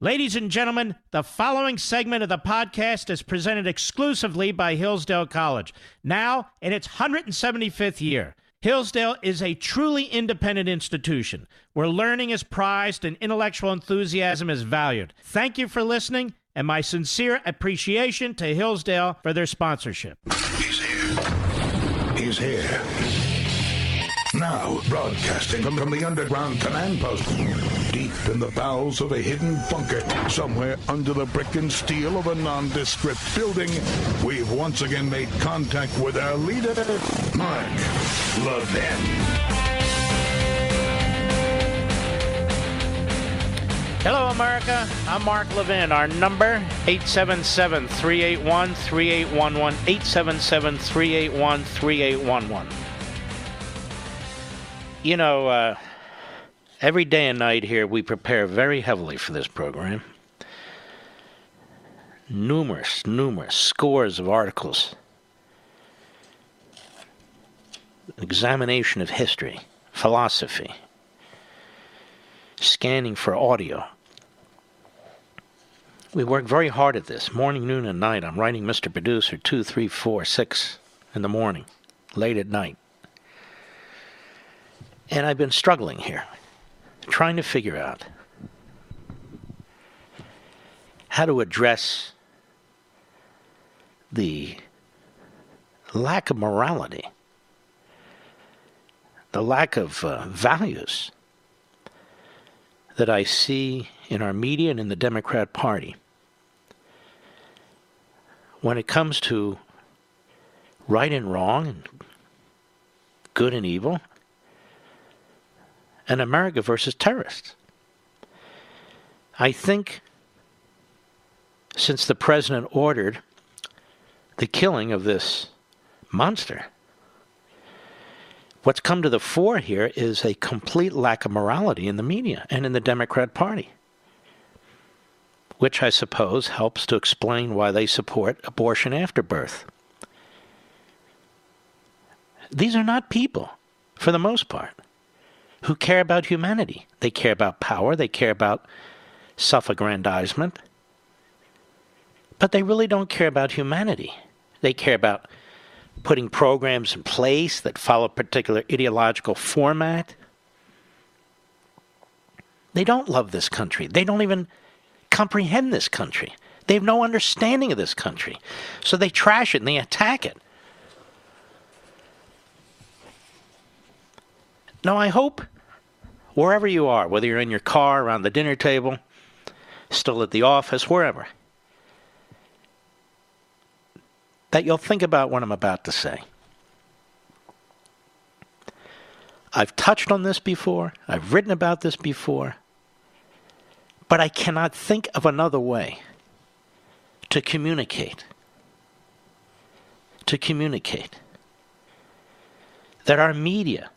Ladies and gentlemen, the following segment of the podcast is presented exclusively by Hillsdale College, now in its 175th year. Hillsdale is a truly independent institution where learning is prized and intellectual enthusiasm is valued. Thank you for listening, and my sincere appreciation to Hillsdale for their sponsorship. He's here. He's here. Now, broadcasting from the underground command post, deep in the bowels of a hidden bunker, somewhere under the brick and steel of a nondescript building, we've once again made contact with our leader, Mark Levin. Hello, America. I'm Mark Levin. Our number, 877-381-3811, 877-381-3811. You know, every day and night here we prepare very heavily for this program. Numerous scores of articles. Examination of history, philosophy. Scanning for audio. We work very hard at this, morning, noon, and night. I'm writing Mr. Producer 2, 3, 4, 6 in the morning, late at night. And I've been struggling here, trying to figure out how to address the lack of morality, the lack of values that I see in our media and in the Democrat Party when it comes to right and wrong and good and evil, and America versus terrorists. I think since the president ordered the killing of this monster, what's come to the fore here is a complete lack of morality in the media and in the Democrat Party, which I suppose helps to explain why they support abortion after birth. These are not people, for the most part, who care about humanity. They care about power, they care about self-aggrandizement, but they really don't care about humanity. They care about putting programs in place that follow a particular ideological format. They don't love this country. They don't even comprehend this country. They have no understanding of this country. So they trash it and they attack it. Now, I hope wherever you are, whether you're in your car, around the dinner table, still at the office, wherever, that you'll think about what I'm about to say. I've touched on this before. I've written about this before. But I cannot think of another way to communicate that our media,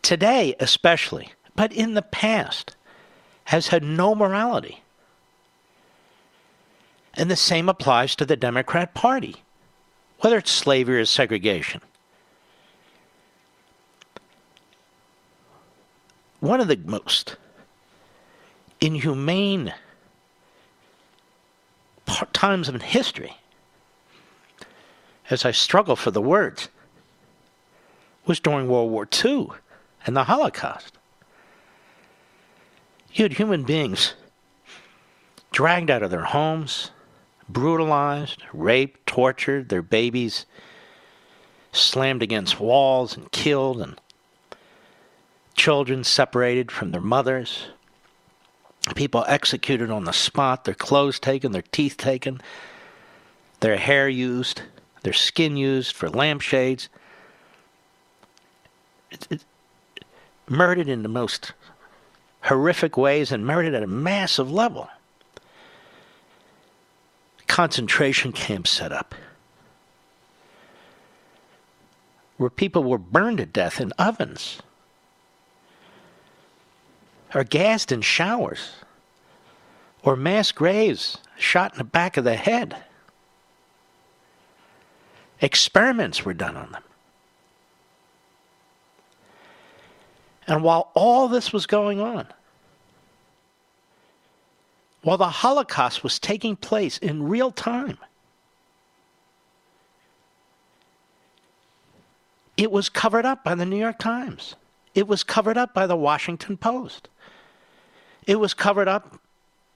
today especially, but in the past, has had no morality. And the same applies to the Democrat Party, whether it's slavery or segregation. One of the most inhumane times in history, as I struggle for the words, was during World War II. And the Holocaust. You had human beings dragged out of their homes, brutalized, raped, tortured, their babies slammed against walls and killed, and children separated from their mothers, people executed on the spot, their clothes taken, their teeth taken, their hair used, their skin used for lampshades. Murdered in the most horrific ways and murdered at a massive level. Concentration camps set up where people were burned to death in ovens or gassed in showers or mass graves shot in the back of the head. Experiments were done on them. And while all this was going on, while the Holocaust was taking place in real time. It was covered up by the New York Times. It was covered up by the Washington Post. It was covered up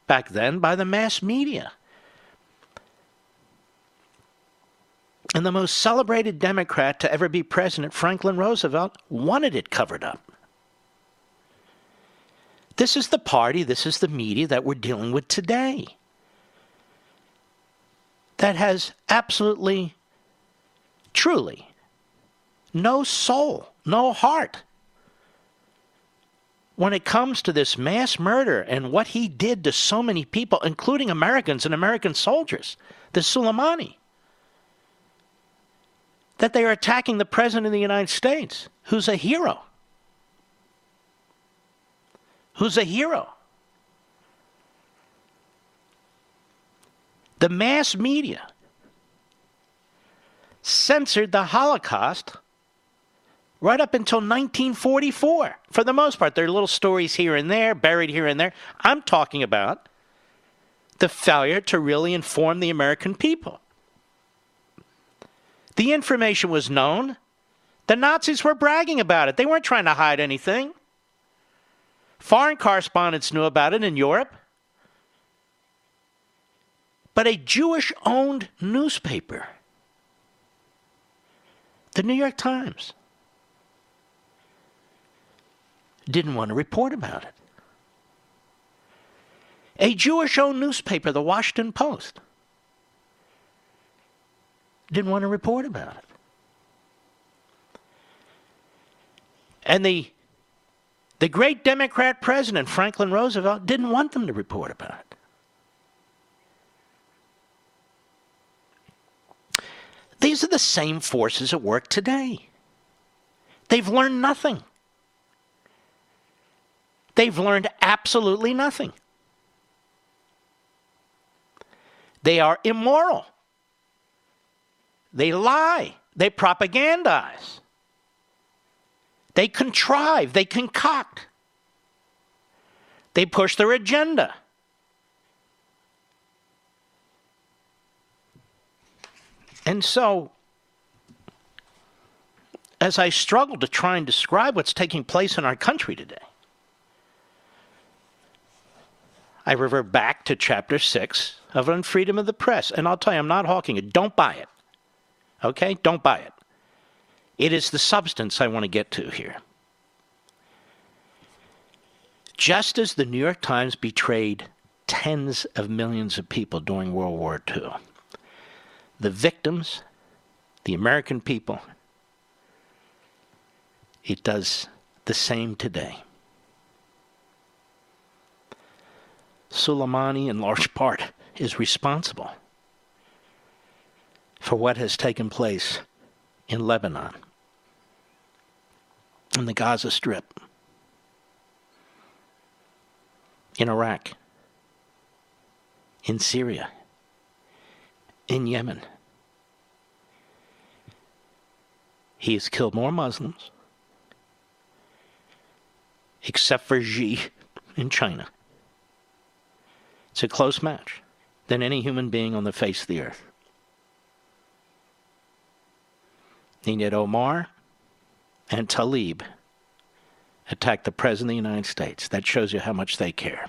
back then by the mass media. And the most celebrated Democrat to ever be president, Franklin Roosevelt, wanted it covered up. This is the party, this is the media that we're dealing with today. That has absolutely, truly, no soul, no heart when it comes to this mass murder and what he did to so many people, including Americans and American soldiers, the Soleimani. That they are attacking the President of the United States, who's a hero. Who's a hero. The mass media censored the Holocaust right up until 1944. For the most part, there are little stories here and there, buried here and there. I'm talking about the failure to really inform the American people. The information was known. The Nazis were bragging about it. They weren't trying to hide anything. Foreign correspondents knew about it in Europe. But a Jewish-owned newspaper, the New York Times, didn't want to report about it. A Jewish-owned newspaper, the Washington Post, didn't want to report about it. And the great Democrat president, Franklin Roosevelt, didn't want them to report about it. These are the same forces at work today. They've learned nothing. They've learned absolutely nothing. They are immoral. They lie. They propagandize. They contrive. They concoct. They push their agenda. And so, as I struggle to try and describe what's taking place in our country today, I revert back to Chapter 6 of On Freedom of the Press. And I'll tell you, I'm not hawking it. Don't buy it. Okay? Don't buy it. It is the substance I want to get to here. Just as the New York Times betrayed tens of millions of people during World War II, the victims, the American people, it does the same today. Soleimani, in large part, is responsible for what has taken place in Lebanon, in the Gaza Strip, in Iraq, in Syria, in Yemen. He has killed more Muslims, except for Xi in China. It's a close match, than any human being on the face of the earth. And yet Omar and Tlaib attacked the President of the United States. That shows you how much they care.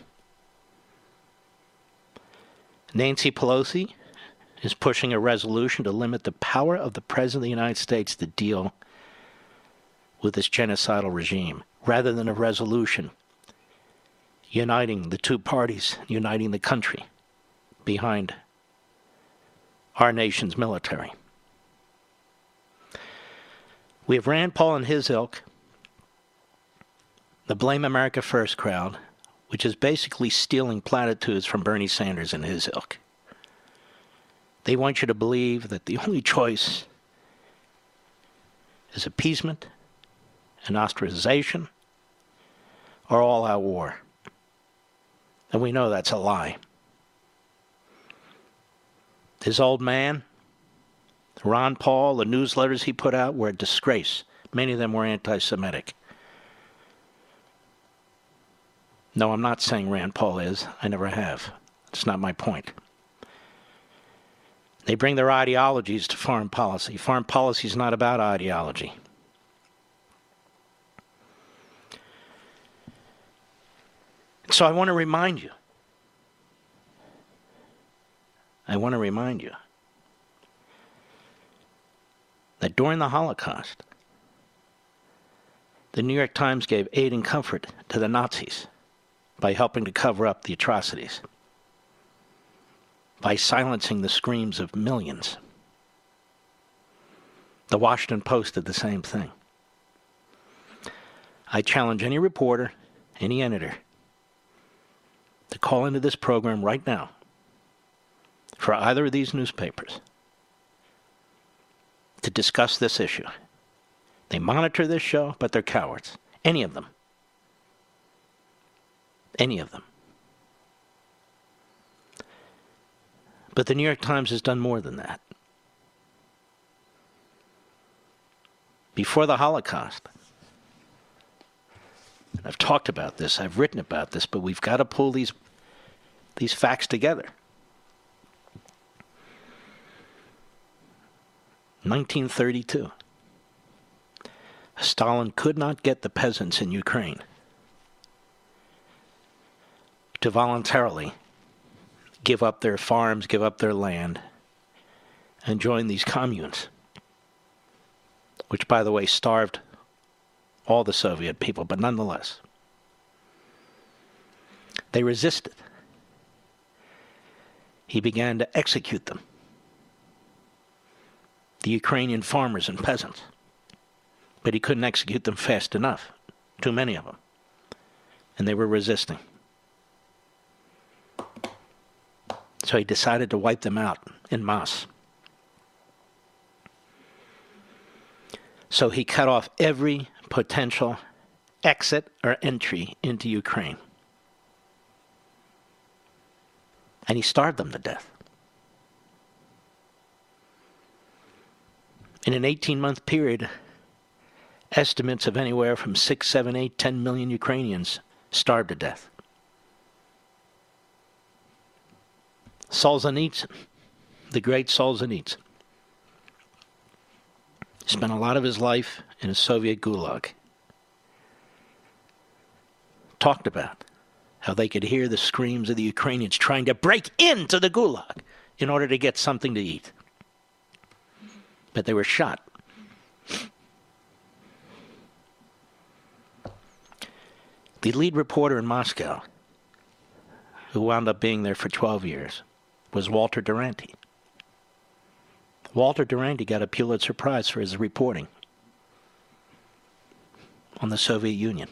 Nancy Pelosi is pushing a resolution to limit the power of the President of the United States to deal with this genocidal regime, rather than a resolution uniting the two parties, uniting the country behind our nation's military. We have Rand Paul and his ilk, the Blame America First crowd, which is basically stealing platitudes from Bernie Sanders and his ilk. They want you to believe that the only choice is appeasement and ostracization or all-out war. And we know that's a lie. His old man, Ron Paul, the newsletters he put out were a disgrace. Many of them were anti-Semitic. No, I'm not saying Rand Paul is. I never have. It's not my point. They bring their ideologies to foreign policy. Foreign policy is not about ideology. So I want to remind you. That during the Holocaust, the New York Times gave aid and comfort to the Nazis by helping to cover up the atrocities, by silencing the screams of millions. The Washington Post did the same thing. I challenge any reporter, any editor, to call into this program right now for either of these newspapers to discuss this issue. They monitor this show, but they're cowards. Any of them. Any of them. But the New York Times has done more than that. Before the Holocaust, and I've talked about this, I've written about this, but we've got to pull these facts together. 1932. Stalin could not get the peasants in Ukraine to voluntarily give up their farms, give up their land, and join these communes, which, by the way, starved all the Soviet people, but nonetheless, they resisted. He began to execute them, the Ukrainian farmers and peasants. But he couldn't execute them fast enough. Too many of them. And they were resisting. So he decided to wipe them out en masse. So he cut off every potential exit or entry into Ukraine. And he starved them to death. In an 18-month period, estimates of anywhere from 6, 7, 8, 10 million Ukrainians starved to death. Solzhenitsyn, the great Solzhenitsyn, spent a lot of his life in a Soviet gulag. Talked about how they could hear the screams of the Ukrainians trying to break into the gulag in order to get something to eat. But they were shot. The lead reporter in Moscow, who wound up being there for 12 years, was Walter Duranty. Walter Duranty got a Pulitzer Prize for his reporting on the Soviet Union.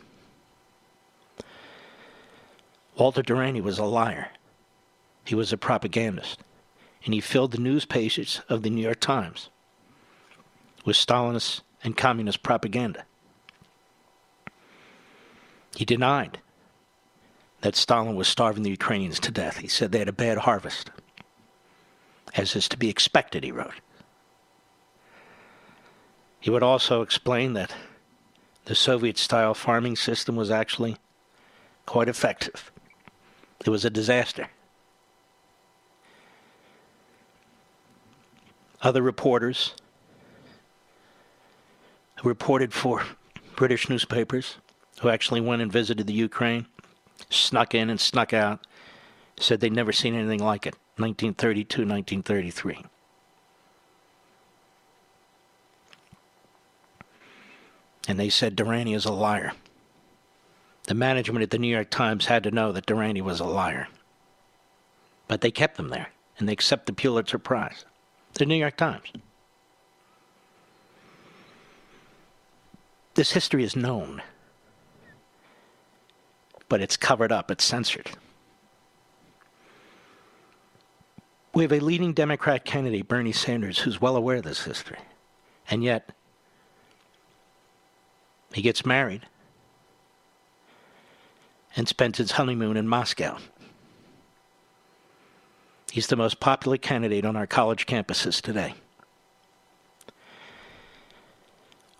Walter Duranty was a liar. He was a propagandist. And he filled the news pages of the New York Times with Stalinist and communist propaganda. He denied that Stalin was starving the Ukrainians to death. He said they had a bad harvest, as is to be expected, he wrote. He would also explain that the Soviet-style farming system was actually quite effective. It was a disaster. Other reporters who reported for British newspapers, who actually went and visited the Ukraine, snuck in and snuck out, said they'd never seen anything like it. 1932, 1933. And they said Duranty is a liar. The management at the New York Times had to know that Duranty was a liar. But they kept him there, and they accept the Pulitzer Prize. The New York Times. This history is known, but it's covered up, it's censored. We have a leading Democrat candidate, Bernie Sanders, who's well aware of this history. And yet, he gets married and spends his honeymoon in Moscow. He's the most popular candidate on our college campuses today.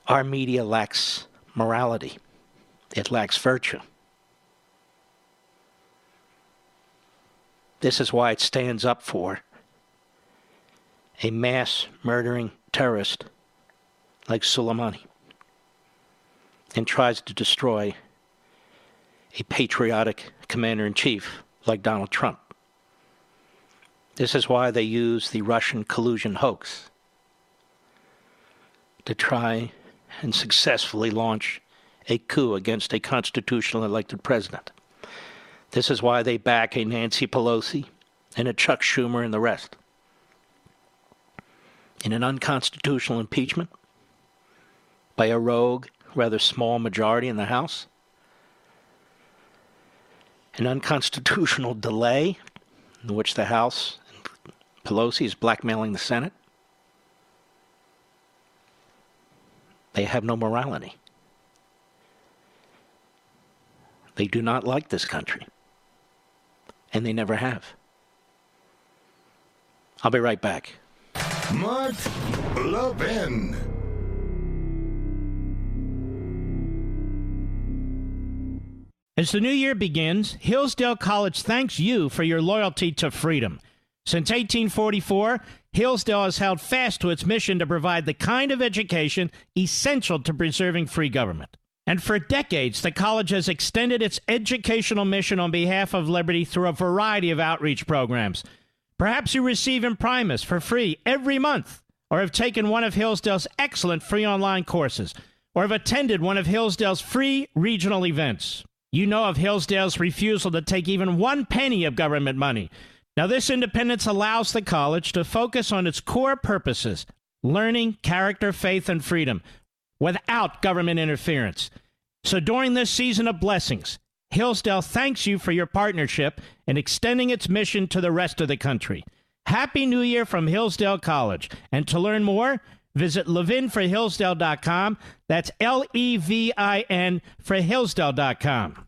Our media lacks morality. It lacks virtue. This is why it stands up for a mass murdering terrorist like Soleimani and tries to destroy a patriotic commander-in-chief like Donald Trump. This is why they use the Russian collusion hoax to try and successfully launch a coup against a constitutional elected president. This is why they back a Nancy Pelosi and a Chuck Schumer and the rest in an unconstitutional impeachment by a rogue, rather small majority in the House, an unconstitutional delay in which the House and Pelosi is blackmailing the Senate. They have no morality. They do not like this country. And they never have. I'll be right back. Mark Levin. As the new year begins, Hillsdale College thanks you for your loyalty to freedom. Since 1844, Hillsdale has held fast to its mission to provide the kind of education essential to preserving free government. And for decades, the college has extended its educational mission on behalf of liberty through a variety of outreach programs. Perhaps you receive Imprimis for free every month, or have taken one of Hillsdale's excellent free online courses, or have attended one of Hillsdale's free regional events. You know of Hillsdale's refusal to take even 1 penny of government money. Now, this independence allows the college to focus on its core purposes, learning, character, faith, and freedom, without government interference. So during this season of blessings, Hillsdale thanks you for your partnership in extending its mission to the rest of the country. Happy New Year from Hillsdale College. And to learn more, visit levinforhillsdale.com. That's Levin for Hillsdale.com.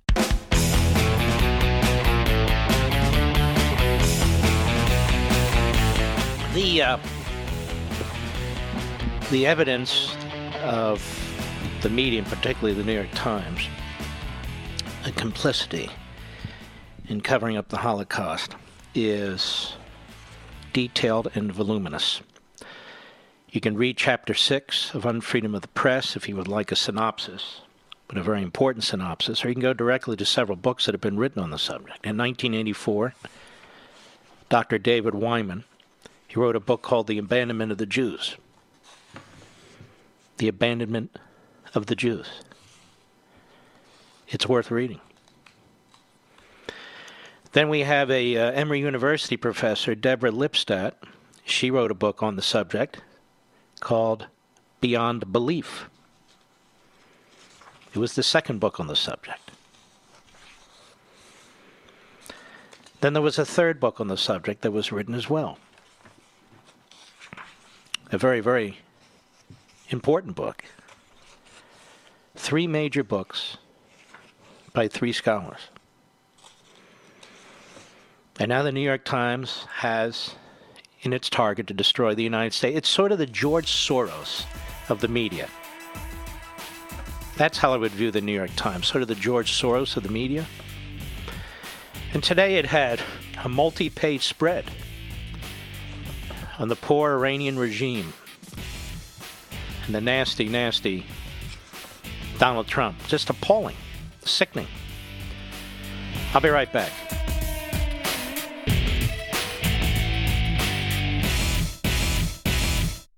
The evidence of the media, particularly the New York Times, a complicity in covering up the Holocaust is detailed and voluminous. You can read Chapter 6 of Unfreedom of the Press if you would like a synopsis, but a very important synopsis, or you can go directly to several books that have been written on the subject. In 1984, Dr. David Wyman, he wrote a book called The Abandonment of the Jews. The Abandonment of the Jews. It's worth reading. Then we have a Emory University professor, Deborah Lipstadt. She wrote a book on the subject called Beyond Belief. It was the second book on the subject. Then there was a third book on the subject that was written as well. A very, very important book. 3 major books by 3 scholars. And now the New York Times has in its target to destroy the United States. It's sort of the George Soros of the media. That's how I would view the New York Times, sort of the George Soros of the media. And today it had a multi-page spread on the poor Iranian regime and the nasty, nasty Donald Trump. Just appalling, sickening. I'll be right back.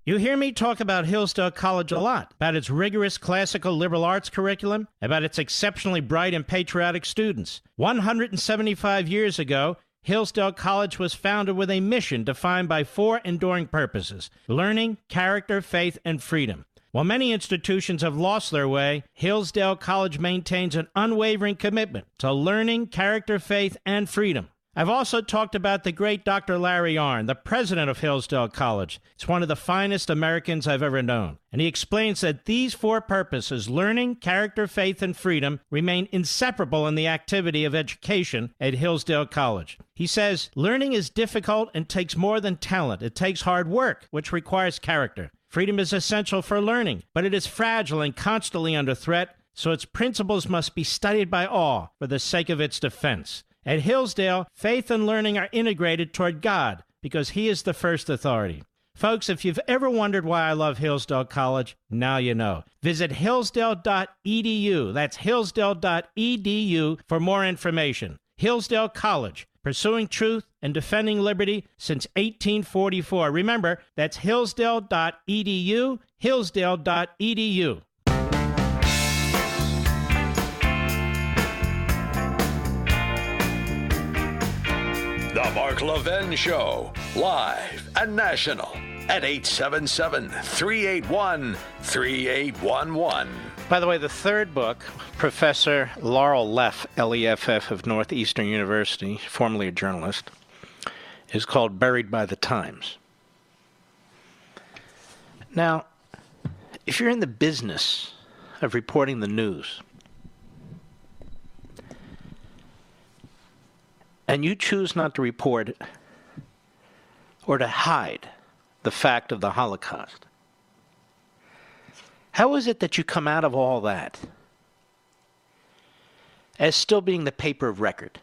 You hear me talk about Hillsdale College a lot, about its rigorous classical liberal arts curriculum, about its exceptionally bright and patriotic students. 175 years ago, Hillsdale College was founded with a mission defined by 4 enduring purposes: learning, character, faith, and freedom. While many institutions have lost their way, Hillsdale College maintains an unwavering commitment to learning, character, faith, and freedom. I've also talked about the great Dr. Larry Arnn, the president of Hillsdale College. He's one of the finest Americans I've ever known. And he explains that these 4 purposes, learning, character, faith, and freedom, remain inseparable in the activity of education at Hillsdale College. He says, learning is difficult and takes more than talent. It takes hard work, which requires character. Freedom is essential for learning, but it is fragile and constantly under threat, so its principles must be studied by all for the sake of its defense. At Hillsdale, faith and learning are integrated toward God because He is the first authority. Folks, if you've ever wondered why I love Hillsdale College, now you know. Visit hillsdale.edu. That's hillsdale.edu for more information. Hillsdale College, pursuing truth and defending liberty since 1844. Remember, that's hillsdale.edu, hillsdale.edu. The Mark Levin Show, live and national at 877-381-3811. By the way, the third book, Professor Laurel Leff, L-E-F-F of Northeastern University, formerly a journalist, is called Buried by the Times. Now, if you're in the business of reporting the news, and you choose not to report it or to hide the fact of the Holocaust, how is it that you come out of all that as still being the paper of record?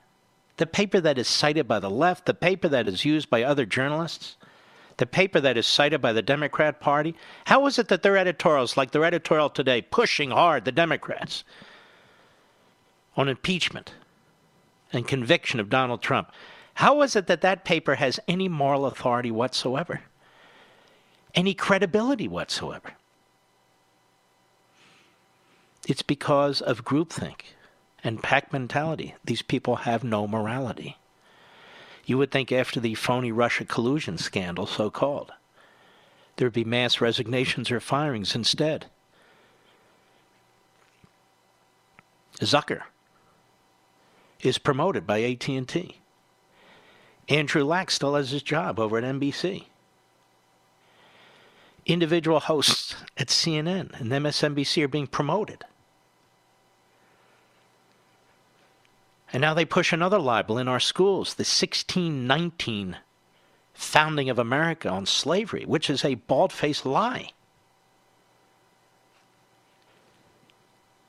The paper that is cited by the left, the paper that is used by other journalists, the paper that is cited by the Democrat Party? How is it that their editorials, like their editorial today, pushing hard the Democrats on impeachment and conviction of Donald Trump, how is it that that paper has any moral authority whatsoever? Any credibility whatsoever? It's because of groupthink and pack mentality. These people have no morality. You would think after the phony Russia collusion scandal, so-called, there would be mass resignations or firings instead. Zucker is promoted by AT&T. Andrew Lack still has his job over at NBC. Individual hosts at CNN and MSNBC are being promoted. And now they push another libel in our schools, the 1619 founding of America on slavery, which is a bald-faced lie.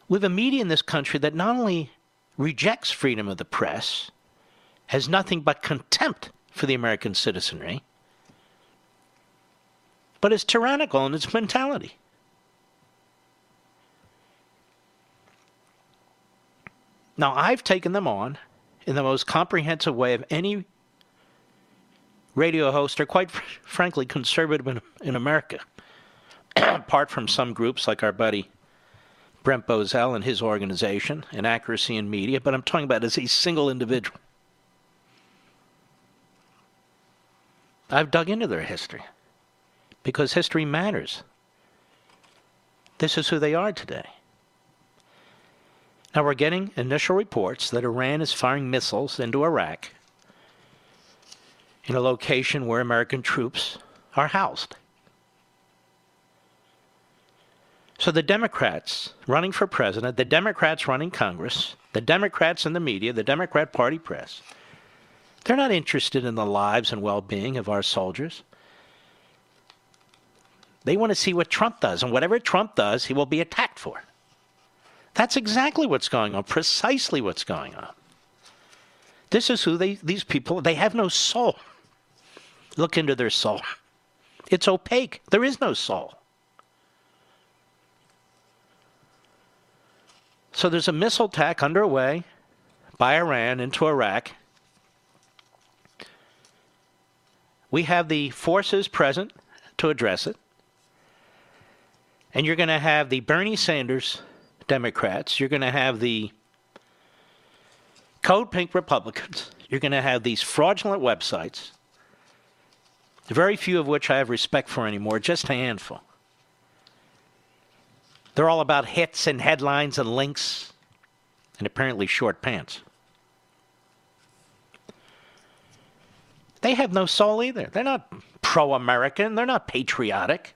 We have a media in this country that not only rejects freedom of the press, has nothing but contempt for the American citizenry, but is tyrannical in its mentality. Now, I've taken them on in the most comprehensive way of any radio host, or quite frankly, conservative in America, apart from some groups like our buddy Brent Bozell and his organization, Inaccuracy in Media, but I'm talking about as a single individual. I've dug into their history because history matters. This is who they are today. Now we're getting initial reports that Iran is firing missiles into Iraq in a location where American troops are housed. So the Democrats running for president, the Democrats running Congress, the Democrats in the media, the Democrat Party press, they're not interested in the lives and well-being of our soldiers. They want to see what Trump does, and whatever Trump does, he will be attacked for. That's exactly what's going on, precisely what's going on. This is who these people, they have no soul. Look into their soul. It's opaque. There is no soul. So there's a missile attack underway by Iran into Iraq. We have the forces present to address it. And you're going to have the Bernie Sanders Democrats. You're going to have the Code Pink Republicans. You're going to have these fraudulent websites, very few of which I have respect for anymore, just a handful. They're all about hits and headlines and links and apparently short pants. They have no soul either. They're not pro-American. They're not patriotic.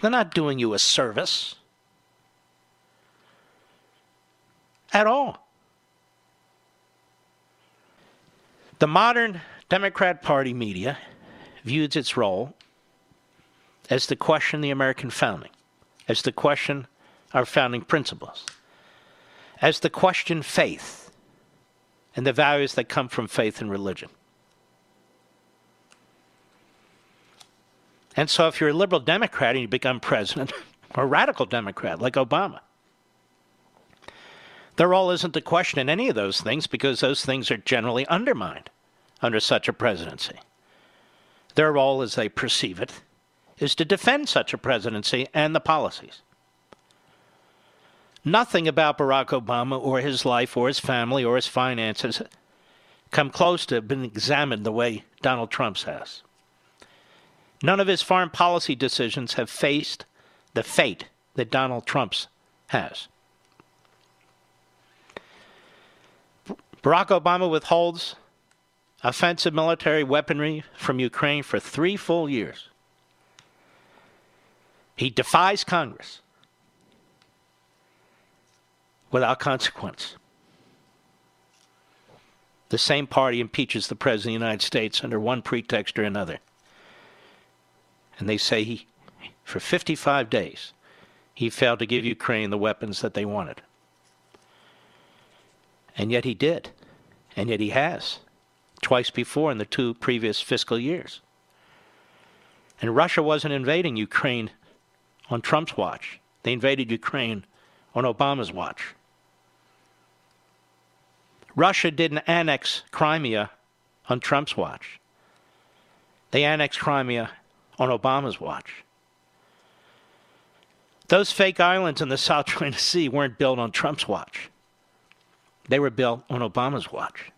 They're not doing you a service at all. The modern Democrat Party media views its role as to question the American founding, as to question our founding principles, as to question faith, and the values that come from faith and religion. And so if you're a liberal Democrat and you become president, or a radical Democrat like Obama, their role isn't to question any of those things because those things are generally undermined under such a presidency. Their role, as they perceive it, is to defend such a presidency and the policies. Nothing about Barack Obama or his life or his family or his finances come close to being examined the way Donald Trump's has. None of his foreign policy decisions have faced the fate that Donald Trump's has. Barack Obama withholds offensive military weaponry from Ukraine for 3 full years. He defies Congress without consequence. The same party impeaches the President of the United States under one pretext or another. And they say for 55 days, he failed to give Ukraine the weapons that they wanted. And yet he did. And yet he has. Twice before in the 2 previous fiscal years. And Russia wasn't invading Ukraine on Trump's watch. They invaded Ukraine on Obama's watch. Russia didn't annex Crimea on Trump's watch. They annexed Crimea on Obama's watch. Those fake islands in the South China Sea weren't built on Trump's watch. They were built on Obama's watch.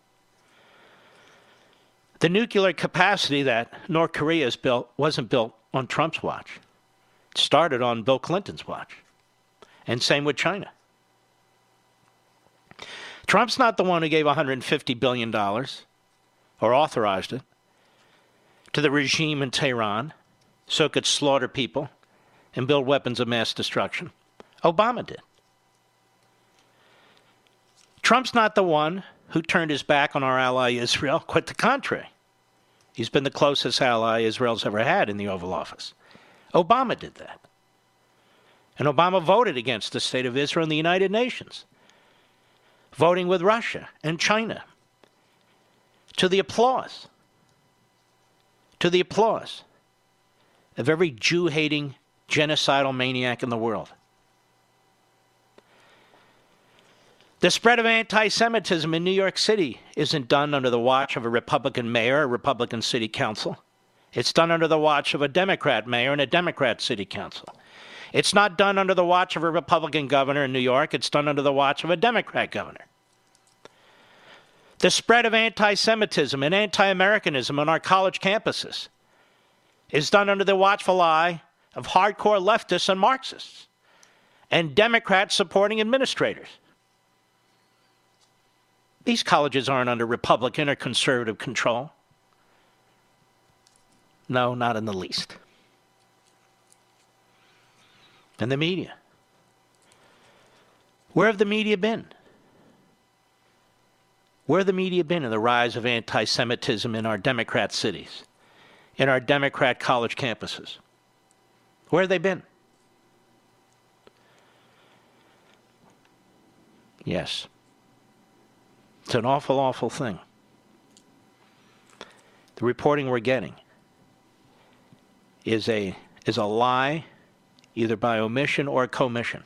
The nuclear capacity that North Korea has built wasn't built on Trump's watch. It started on Bill Clinton's watch. And same with China. Trump's not the one who gave $150 billion, or authorized it, to the regime in Tehran so it could slaughter people and build weapons of mass destruction. Obama did. Trump's not the one who turned his back on our ally Israel. Quite the contrary. He's been the closest ally Israel's ever had in the Oval Office. Obama did that. And Obama voted against the state of Israel in the United Nations, voting with Russia and China, to the applause of every Jew-hating, genocidal maniac in the world. The spread of anti-Semitism in New York City isn't done under the watch of a Republican mayor or a Republican city council. It's done under the watch of a Democrat mayor and a Democrat city council. It's not done under the watch of a Republican governor in New York. It's done under the watch of a Democrat governor. The spread of anti-Semitism and anti-Americanism on our college campuses is done under the watchful eye of hardcore leftists and Marxists and Democrats supporting administrators. These colleges aren't under Republican or conservative control. No, not in the least. And the media. Where have the media been? Where have the media been in the rise of anti-Semitism in our Democrat cities, in our Democrat college campuses? Where have they been? Yes. It's an awful, awful thing. The reporting we're getting is a lie, either by omission or commission.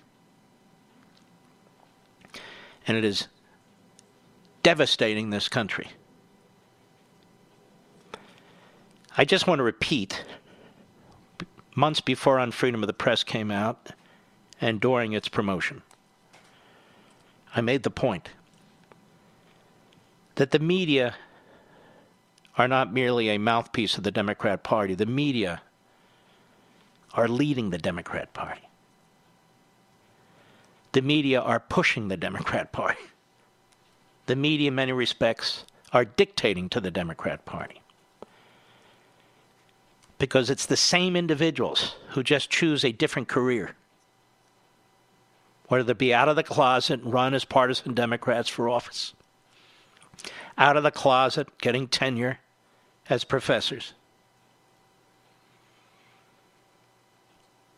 And it is devastating this country. I just want to repeat, months before On Freedom of the Press came out and during its promotion, I made the point that the media are not merely a mouthpiece of the Democrat Party. The media are leading the Democrat Party. The media are pushing the Democrat Party. The media, in many respects, are dictating to the Democrat Party. Because it's the same individuals who just choose a different career, whether they be out of the closet and run as partisan Democrats for office, out of the closet getting tenure as professors,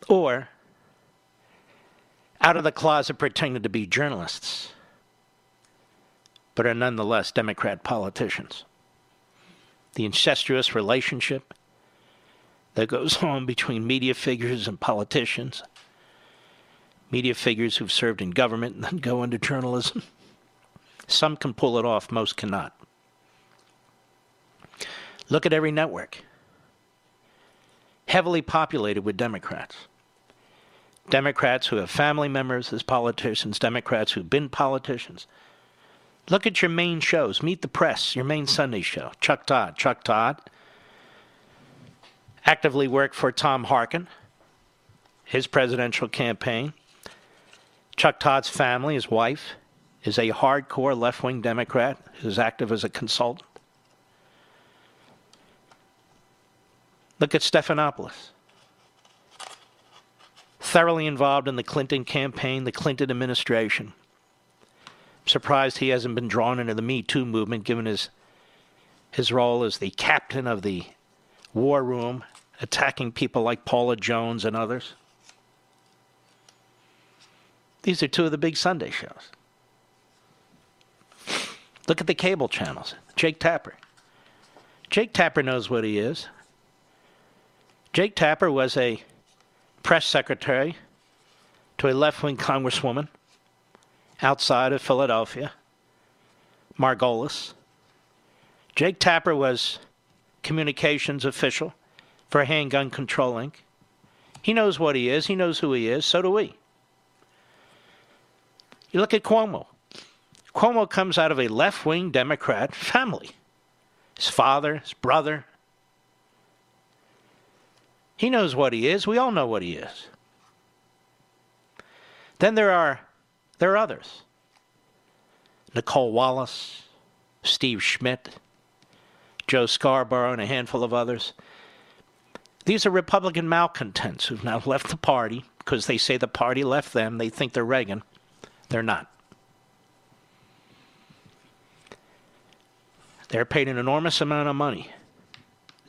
or out of the closet pretending to be journalists, but are nonetheless Democrat politicians. The incestuous relationship that goes on between media figures and politicians, media figures who've served in government and then go into journalism. Some can pull it off, most cannot. Look at every network. Heavily populated with Democrats. Democrats who have family members as politicians, Democrats who've been politicians. Look at your main shows. Meet the Press, your main Sunday show. Chuck Todd. Chuck Todd actively worked for Tom Harkin, his presidential campaign. Chuck Todd's family, his wife, is a hardcore left-wing Democrat who's active as a consultant. Look at Stephanopoulos. Thoroughly involved in the Clinton campaign, the Clinton administration. I'm surprised he hasn't been drawn into the Me Too movement, given his role as the captain of the war room, attacking people like Paula Jones and others. These are two of the big Sunday shows. Look at the cable channels. Jake Tapper. Jake Tapper knows what he is. Jake Tapper was a press secretary to a left-wing congresswoman outside of Philadelphia, Margolis. Jake Tapper was communications official for Handgun Control Inc. He knows what he is. He knows who he is. So do we. You look at Cuomo. Cuomo comes out of a left-wing Democrat family. His father, his brother. He knows what he is. We all know what he is. Then there are others. Nicole Wallace, Steve Schmidt, Joe Scarborough, and a handful of others. These are Republican malcontents who've now left the party because they say the party left them. They think they're Reagan. They're not. They're paid an enormous amount of money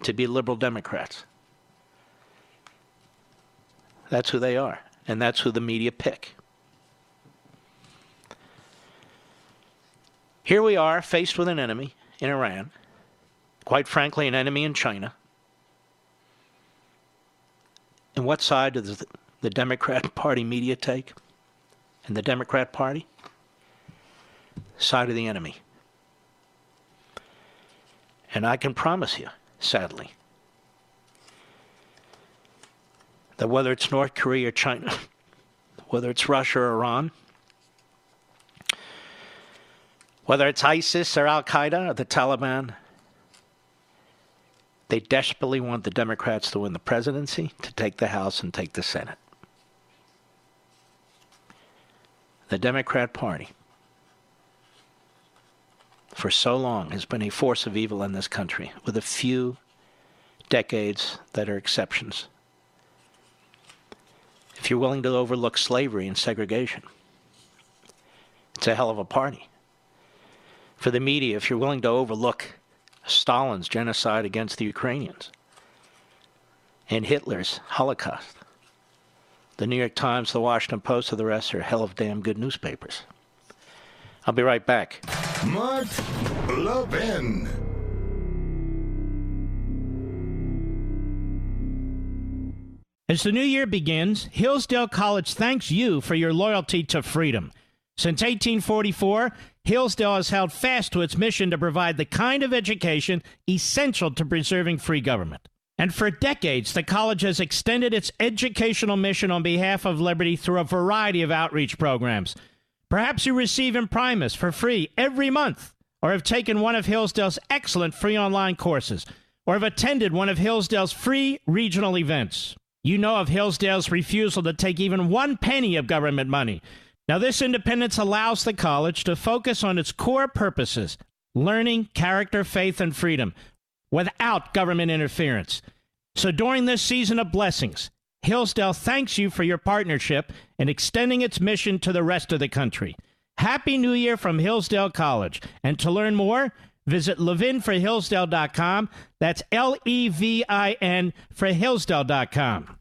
to be liberal Democrats. That's who they are, and that's who the media pick. Here we are, faced with an enemy in Iran, quite frankly, an enemy in China. And what side does the Democrat Party media take? And the Democrat Party? Side of the enemy. And I can promise you, sadly, that whether it's North Korea or China, whether it's Russia or Iran, whether it's ISIS or Al-Qaeda or the Taliban, they desperately want the Democrats to win the presidency, to take the House and take the Senate. The Democrat Party, for so long, has been a force of evil in this country, with a few decades that are exceptions. If you're willing to overlook slavery and segregation, it's a hell of a party. For the media, if you're willing to overlook Stalin's genocide against the Ukrainians and Hitler's Holocaust, the New York Times, the Washington Post, and the rest are hell of damn good newspapers. I'll be right back. Mark Levin. As the new year begins, Hillsdale College thanks you for your loyalty to freedom. Since 1844, Hillsdale has held fast to its mission to provide the kind of education essential to preserving free government. And for decades, the college has extended its educational mission on behalf of liberty through a variety of outreach programs. Perhaps you receive Imprimis for free every month, or have taken one of Hillsdale's excellent free online courses, or have attended one of Hillsdale's free regional events. You know of Hillsdale's refusal to take even 1 penny of government money. Now, this independence allows the college to focus on its core purposes, learning, character, faith, and freedom, without government interference. So during this season of blessings, Hillsdale thanks you for your partnership in extending its mission to the rest of the country. Happy New Year from Hillsdale College. And to learn more, visit levinforhillsdale.com. That's Levin for Hillsdale.com.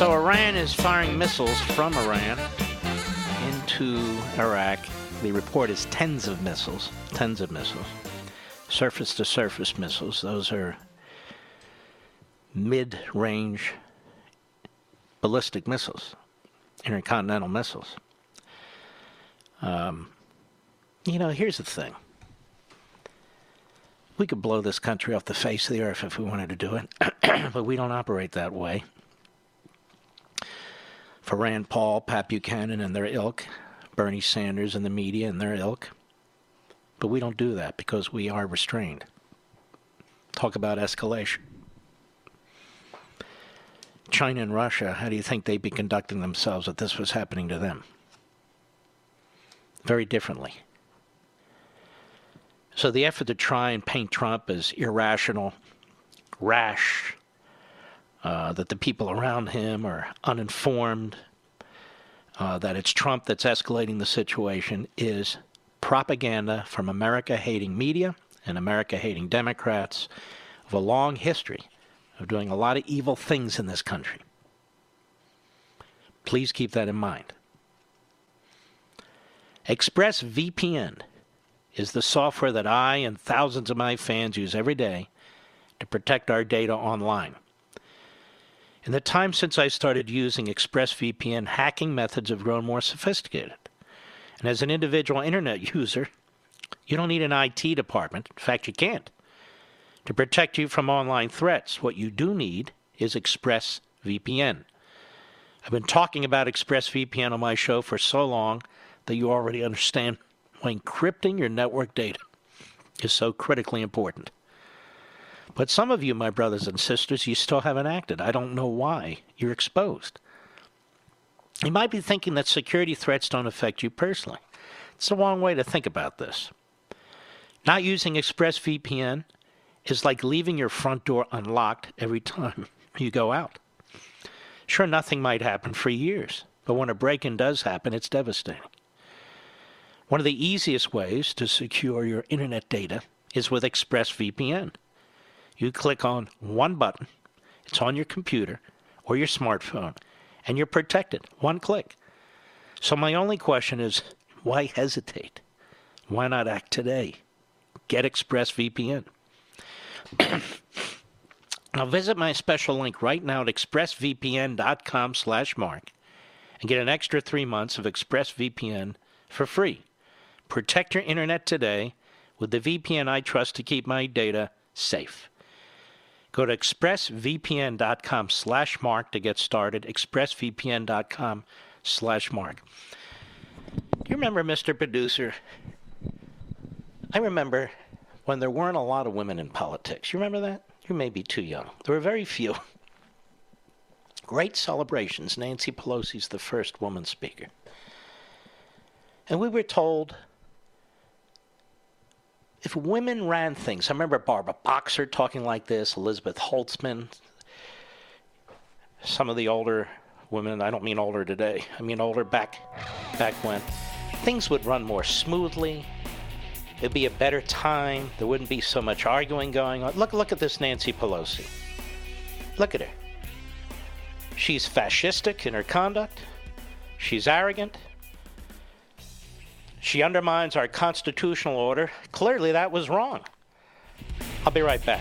So Iran is firing missiles from Iran into Iraq. The report is tens of missiles. Surface-to-surface missiles. Those are mid-range ballistic missiles, intercontinental missiles. Here's the thing. We could blow this country off the face of the earth if we wanted to do it, but we don't operate that way. For Rand Paul, Pat Buchanan and their ilk, Bernie Sanders and the media and their ilk. But we don't do that because we are restrained. Talk about escalation. China and Russia, how do you think they'd be conducting themselves if this was happening to them? Very differently. So the effort to try and paint Trump as irrational, rash, that the people around him are uninformed, that it's Trump that's escalating the situation is propaganda from America-hating media and America-hating Democrats of a long history of doing a lot of evil things in this country. Please keep that in mind. ExpressVPN is the software that I and thousands of my fans use every day to protect our data online. In the time since I started using ExpressVPN, hacking methods have grown more sophisticated. And as an individual internet user, you don't need an IT department. In fact, you can't. To protect you from online threats, what you do need is ExpressVPN. I've been talking about ExpressVPN on my show for so long that you already understand why encrypting your network data is so critically important. But some of you, my brothers and sisters, you still haven't acted. I don't know why. You're exposed. You might be thinking that security threats don't affect you personally. It's the wrong way to think about this. Not using ExpressVPN is like leaving your front door unlocked every time you go out. Sure, nothing might happen for years, but when a break-in does happen, it's devastating. One of the easiest ways to secure your internet data is with ExpressVPN. You click on one button, it's on your computer or your smartphone, and you're protected. One click. So my only question is, why hesitate? Why not act today? Get ExpressVPN. Now visit my special link right now at expressvpn.com/Mark and get an extra 3 months of ExpressVPN for free. Protect your internet today with the VPN I trust to keep my data safe. Go to expressvpn.com/Mark to get started. expressvpn.com/Mark. Do you remember, Mr. Producer? I remember when there weren't a lot of women in politics. You remember that? You may be too young. There were very few. Great celebrations. Nancy Pelosi's the first woman speaker. And we were told if women ran things, I remember Barbara Boxer talking like this, Elizabeth Holtzman, some of the older women, I don't mean older today, I mean older back when, things would run more smoothly. It'd be a better time. There wouldn't be so much arguing going on. Look at this Nancy Pelosi. Look at her. She's fascistic in her conduct. She's arrogant. She undermines our constitutional order. Clearly, that was wrong. I'll be right back.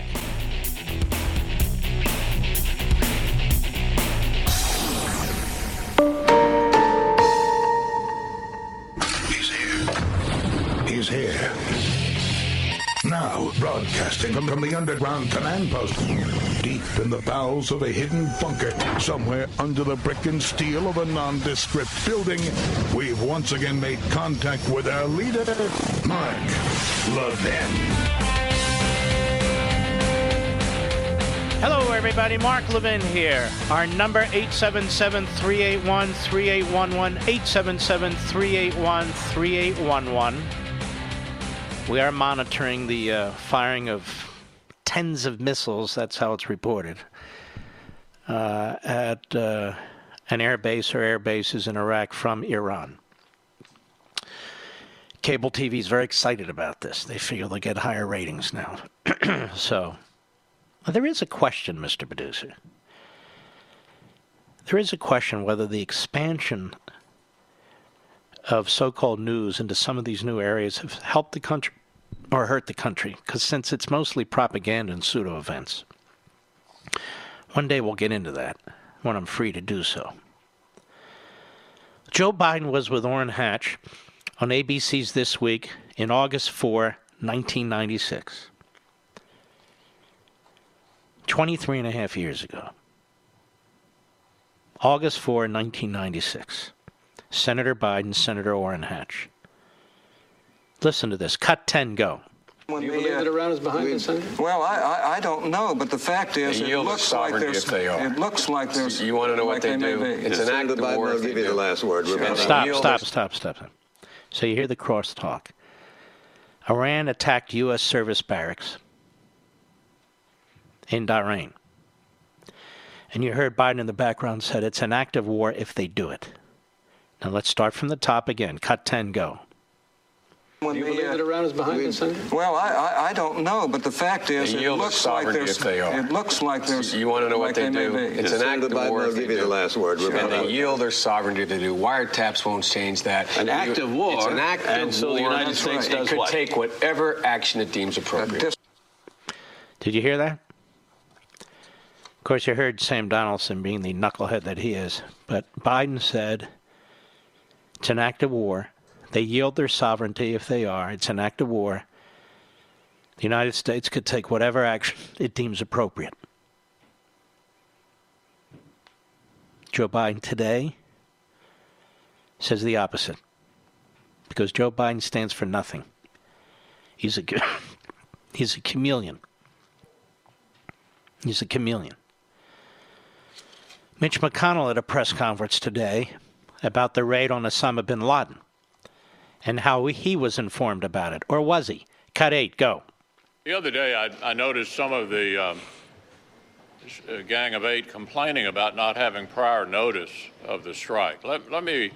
He's here. Now, broadcasting from the underground command post, deep in the bowels of a hidden bunker, somewhere under the brick and steel of a nondescript building, we've once again made contact with our leader, Mark Levin. Hello, everybody. Mark Levin here. Our number, 877-381-3811, 877-381-3811. We are monitoring the firing of tens of missiles, that's how it's reported, at an air base or air bases in Iraq from Iran. Cable TV is very excited about this. They figure they'll get higher ratings now. So, there is a question, Mr. Producer. there is a question whether the expansion of so-called news into some of these new areas have helped the country or hurt the country, because since it's mostly propaganda and pseudo-events. One day we'll get into that when I'm free to do so. Joe Biden was with Orrin Hatch on ABC's This Week in August 4, 1996. 23 and a half years ago. August 4, 1996. Senator Biden, Senator Orrin Hatch. Listen to this. Cut 10, go. Do you believe that Iran is behind this, Senator? Well, I don't know, but the fact is, it looks like there's. It looks like there's. You want to know what they do? It's an act of war. I'll give you the last word. Stop. So you hear the crosstalk. Iran attacked U.S. service barracks in Bahrain. And you heard Biden in the background said it's an act of war if they do it. Now let's start from the top again. Cut 10, go. Do you believe that Iran is behind this, Senator? Well, I don't know, but the fact is, it looks like there's. It looks like there's. You want to know what they do? It's an act of war. I'll give you the last word. And they yield their sovereignty if they do. Wiretaps won't change that. An act of war. It's an act of war. So the United States does what? It could take whatever action it deems appropriate. Did you hear that? Of course, you heard Sam Donaldson being the knucklehead that he is. But Biden said it's an act of war. They yield their sovereignty if they are. It's an act of war. The United States could take whatever action it deems appropriate. Joe Biden today says the opposite. Because Joe Biden stands for nothing. He's a chameleon. He's a chameleon. Mitch McConnell at a press conference today about the raid on Osama bin Laden and how he was informed about it. Or was he? Cut 8, go. The other day, I noticed some of the Gang of Eight complaining about not having prior notice of the strike. Let me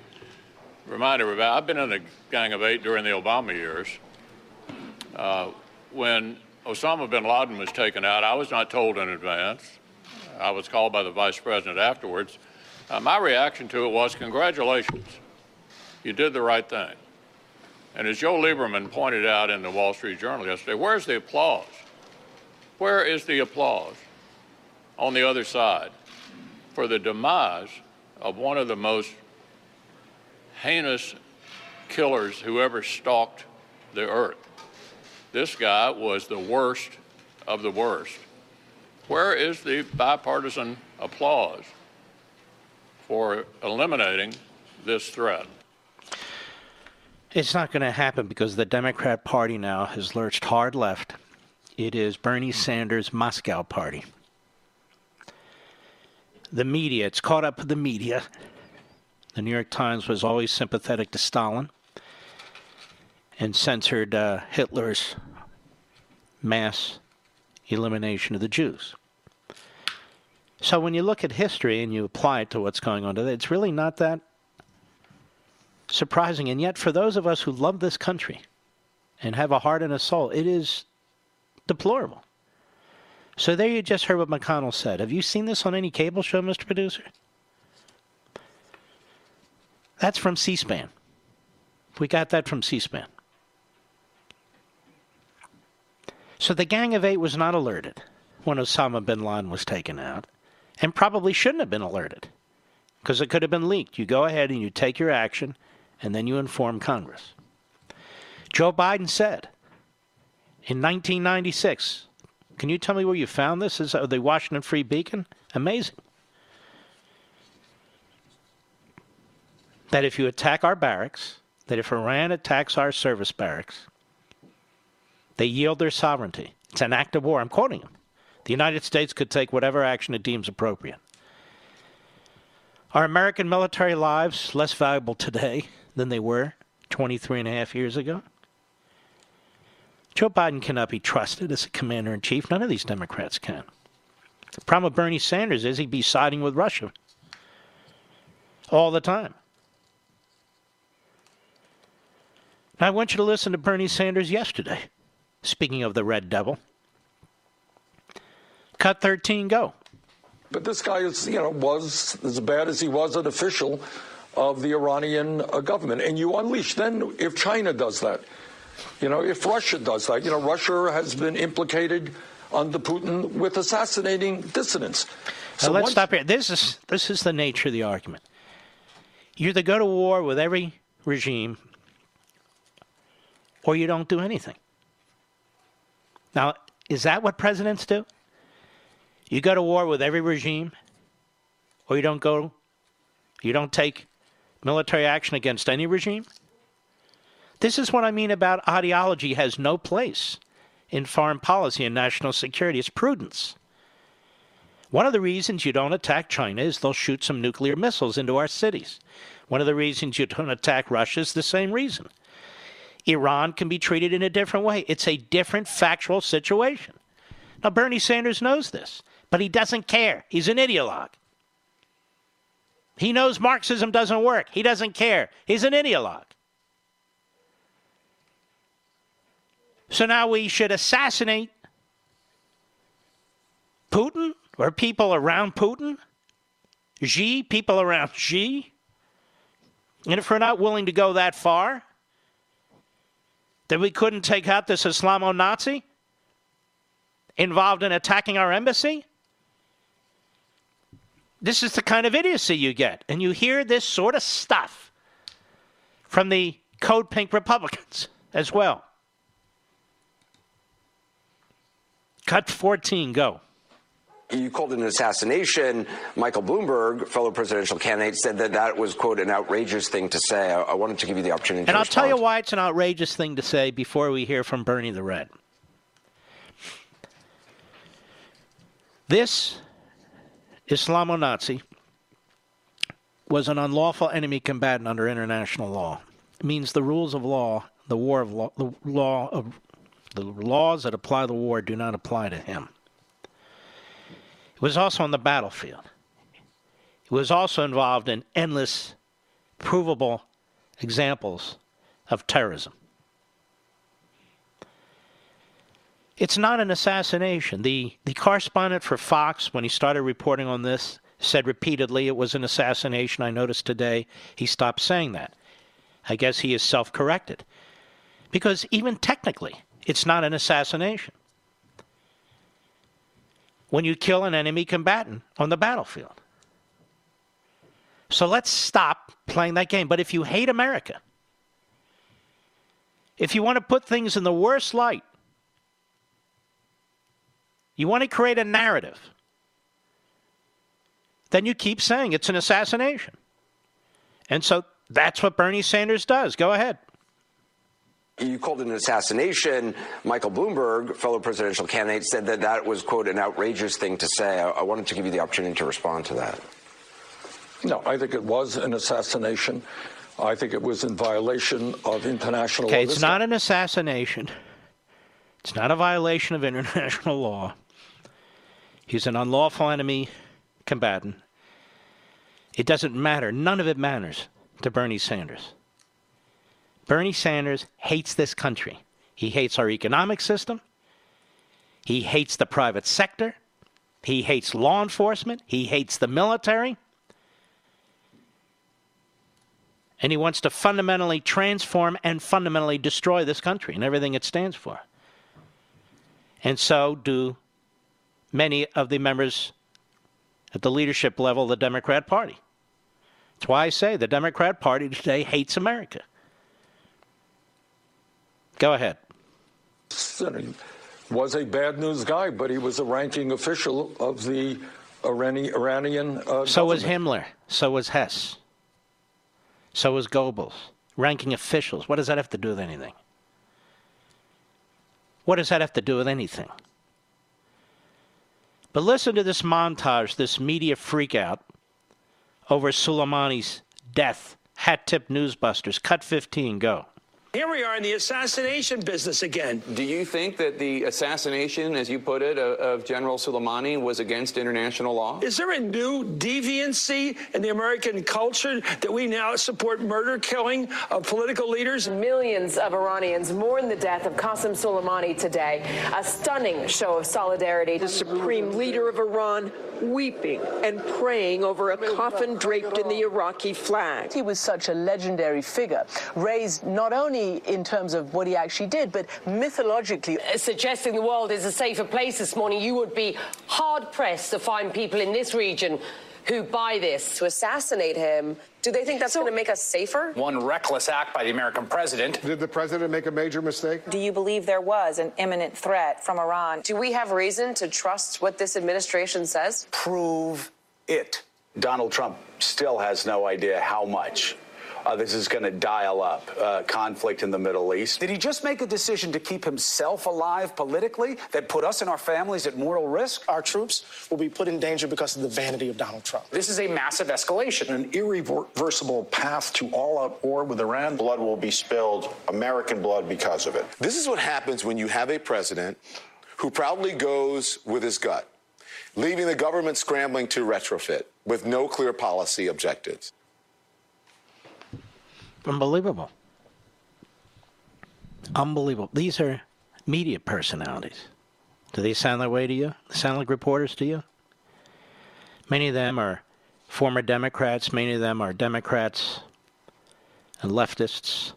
remind everybody, I've been in the Gang of Eight during the Obama years. When Osama bin Laden was taken out, I was not told in advance. I was called by the vice president afterwards. My reaction to it was, congratulations, you did the right thing. And as Joe Lieberman pointed out in the Wall Street Journal yesterday, where's the applause? Where is the applause on the other side for the demise of one of the most heinous killers who ever stalked the earth? This guy was the worst of the worst. Where is the bipartisan applause for eliminating this threat? It's not going to happen because the Democrat Party now has lurched hard left. It is Bernie Sanders' Moscow Party. The media, it's caught up with the media. The New York Times was always sympathetic to Stalin and censored Hitler's mass elimination of the Jews. So when you look at history and you apply it to what's going on today, it's really not that surprising. And yet for those of us who love this country and have a heart and a soul, it is deplorable. So there you just heard what McConnell said. Have you seen this on any cable show, Mr. Producer? That's from C-SPAN. We got that from C-SPAN. So the Gang of Eight was not alerted when Osama bin Laden was taken out, and probably shouldn't have been alerted, because it could have been leaked. You go ahead and you take your action, and then you inform Congress. Joe Biden said in 1996, can you tell me where you found this? Is the Washington Free Beacon? Amazing. That if you attack our barracks, that if Iran attacks our service barracks, they yield their sovereignty. It's an act of war. I'm quoting him. The United States could take whatever action it deems appropriate. Are American military lives less valuable today than they were 23 and a half years ago? Joe Biden cannot be trusted as a commander-in-chief. None of these Democrats can. The problem with Bernie Sanders is he'd be siding with Russia all the time. Now, I want you to listen to Bernie Sanders yesterday, speaking of the Red Devil. Cut 13, go. But this guy is, was as bad as he was an official of the Iranian government. And you unleash. Then if China does that, if Russia does that, Russia has been implicated under Putin with assassinating dissidents. So let's stop here. This is the nature of the argument. You either go to war with every regime or you don't do anything. Now, is that what presidents do? You go to war with every regime or you don't take military action against any regime? This is what I mean about ideology has no place in foreign policy and national security. It's prudence. One of the reasons you don't attack China is they'll shoot some nuclear missiles into our cities. One of the reasons you don't attack Russia is the same reason. Iran can be treated in a different way. It's a different factual situation. Now, Bernie Sanders knows this, but he doesn't care. He's an ideologue. He knows Marxism doesn't work. He doesn't care. He's an ideologue. So now we should assassinate Putin or people around Putin? People around Xi? And if we're not willing to go that far, then we couldn't take out this Islamo-Nazi involved in attacking our embassy? This is the kind of idiocy you get. And you hear this sort of stuff from the Code Pink Republicans as well. Cut 14, go. You called it an assassination. Michael Bloomberg, fellow presidential candidate, said that was, quote, an outrageous thing to say. I wanted to give you the opportunity to respond. And I'll tell you why it's an outrageous thing to say before we hear from Bernie the Red. This Islamo-Nazi was an unlawful enemy combatant under international law. It means the rules of law, the laws that apply to the war do not apply to him. He was also on the battlefield. He was also involved in endless, provable examples of terrorism. It's not an assassination. The correspondent for Fox, when he started reporting on this, said repeatedly it was an assassination. I noticed today he stopped saying that. I guess he is self-corrected. Because even technically, it's not an assassination when you kill an enemy combatant on the battlefield. So let's stop playing that game. But if you hate America, if you want to put things in the worst light, you want to create a narrative, then you keep saying it's an assassination. And so that's what Bernie Sanders does. Go ahead. You called it an assassination. Michael Bloomberg, fellow presidential candidate, said that was, quote, an outrageous thing to say. I wanted to give you the opportunity to respond to that. No, I think it was an assassination. I think it was in violation of international law. Okay, it's not an assassination. It's not a violation of international law. He's an unlawful enemy combatant. It doesn't matter. None of it matters to Bernie Sanders. Bernie Sanders hates this country. He hates our economic system. He hates the private sector. He hates law enforcement. He hates the military. And he wants to fundamentally transform and fundamentally destroy this country and everything it stands for. And so do many of the members at the leadership level of the Democrat Party. That's why I say the Democrat Party today hates America. Go ahead. He was a bad news guy, but he was a ranking official of the Iranian So was government. Himmler. So was Hess. So was Goebbels. Ranking officials. What does that have to do with anything? What does that have to do with anything? But listen to this montage, this media freakout over Soleimani's death. Hat-tip newsbusters. Cut 15, go. Here we are in the assassination business again. Do you think that the assassination, as you put it, of General Soleimani was against international law? Is there a new deviancy in the American culture that we now support murder, killing of political leaders? Millions of Iranians mourn the death of Qasem Soleimani today. A stunning show of solidarity. The supreme leader of Iran weeping and praying over a coffin draped in the Iraqi flag. He was such a legendary figure, raised not only in terms of what he actually did, but mythologically. Suggesting the world is a safer place this morning, you would be hard-pressed to find people in this region who buy this. To assassinate him, do they think that's going to make us safer? One reckless act by the American president. Did the president make a major mistake? Do you believe there was an imminent threat from Iran? Do we have reason to trust what this administration says? Prove it. Donald Trump still has no idea how much this is going to dial up conflict in the Middle East. Did he just make a decision to keep himself alive politically that put us and our families at mortal risk? Our troops will be put in danger because of the vanity of Donald Trump. This is a massive escalation. An irreversible path to all-out war with Iran. Blood will be spilled, American blood, because of it. This is what happens when you have a president who proudly goes with his gut, leaving the government scrambling to retrofit with no clear policy objectives. Unbelievable. Unbelievable. These are media personalities. Do they sound that way to you? They sound like reporters to you? Many of them are former Democrats. Many of them are Democrats and leftists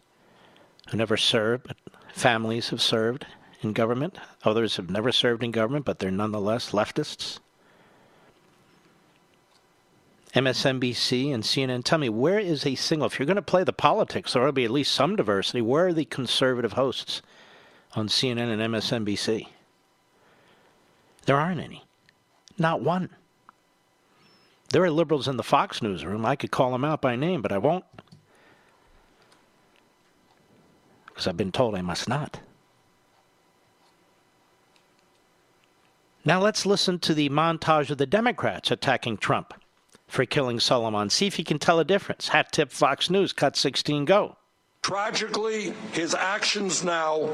who never served, but families have served in government. Others have never served in government, but they're nonetheless leftists. MSNBC and CNN, tell me, where is a single, if you're going to play the politics, there ought to be at least some diversity, where are the conservative hosts on CNN and MSNBC? There aren't any. Not one. There are liberals in the Fox newsroom. I could call them out by name, but I won't. Because I've been told I must not. Now let's listen to the montage of the Democrats attacking Trump for killing Soleimani. See if you can tell a difference. Hat tip Fox News, cut 16, go. Tragically, his actions now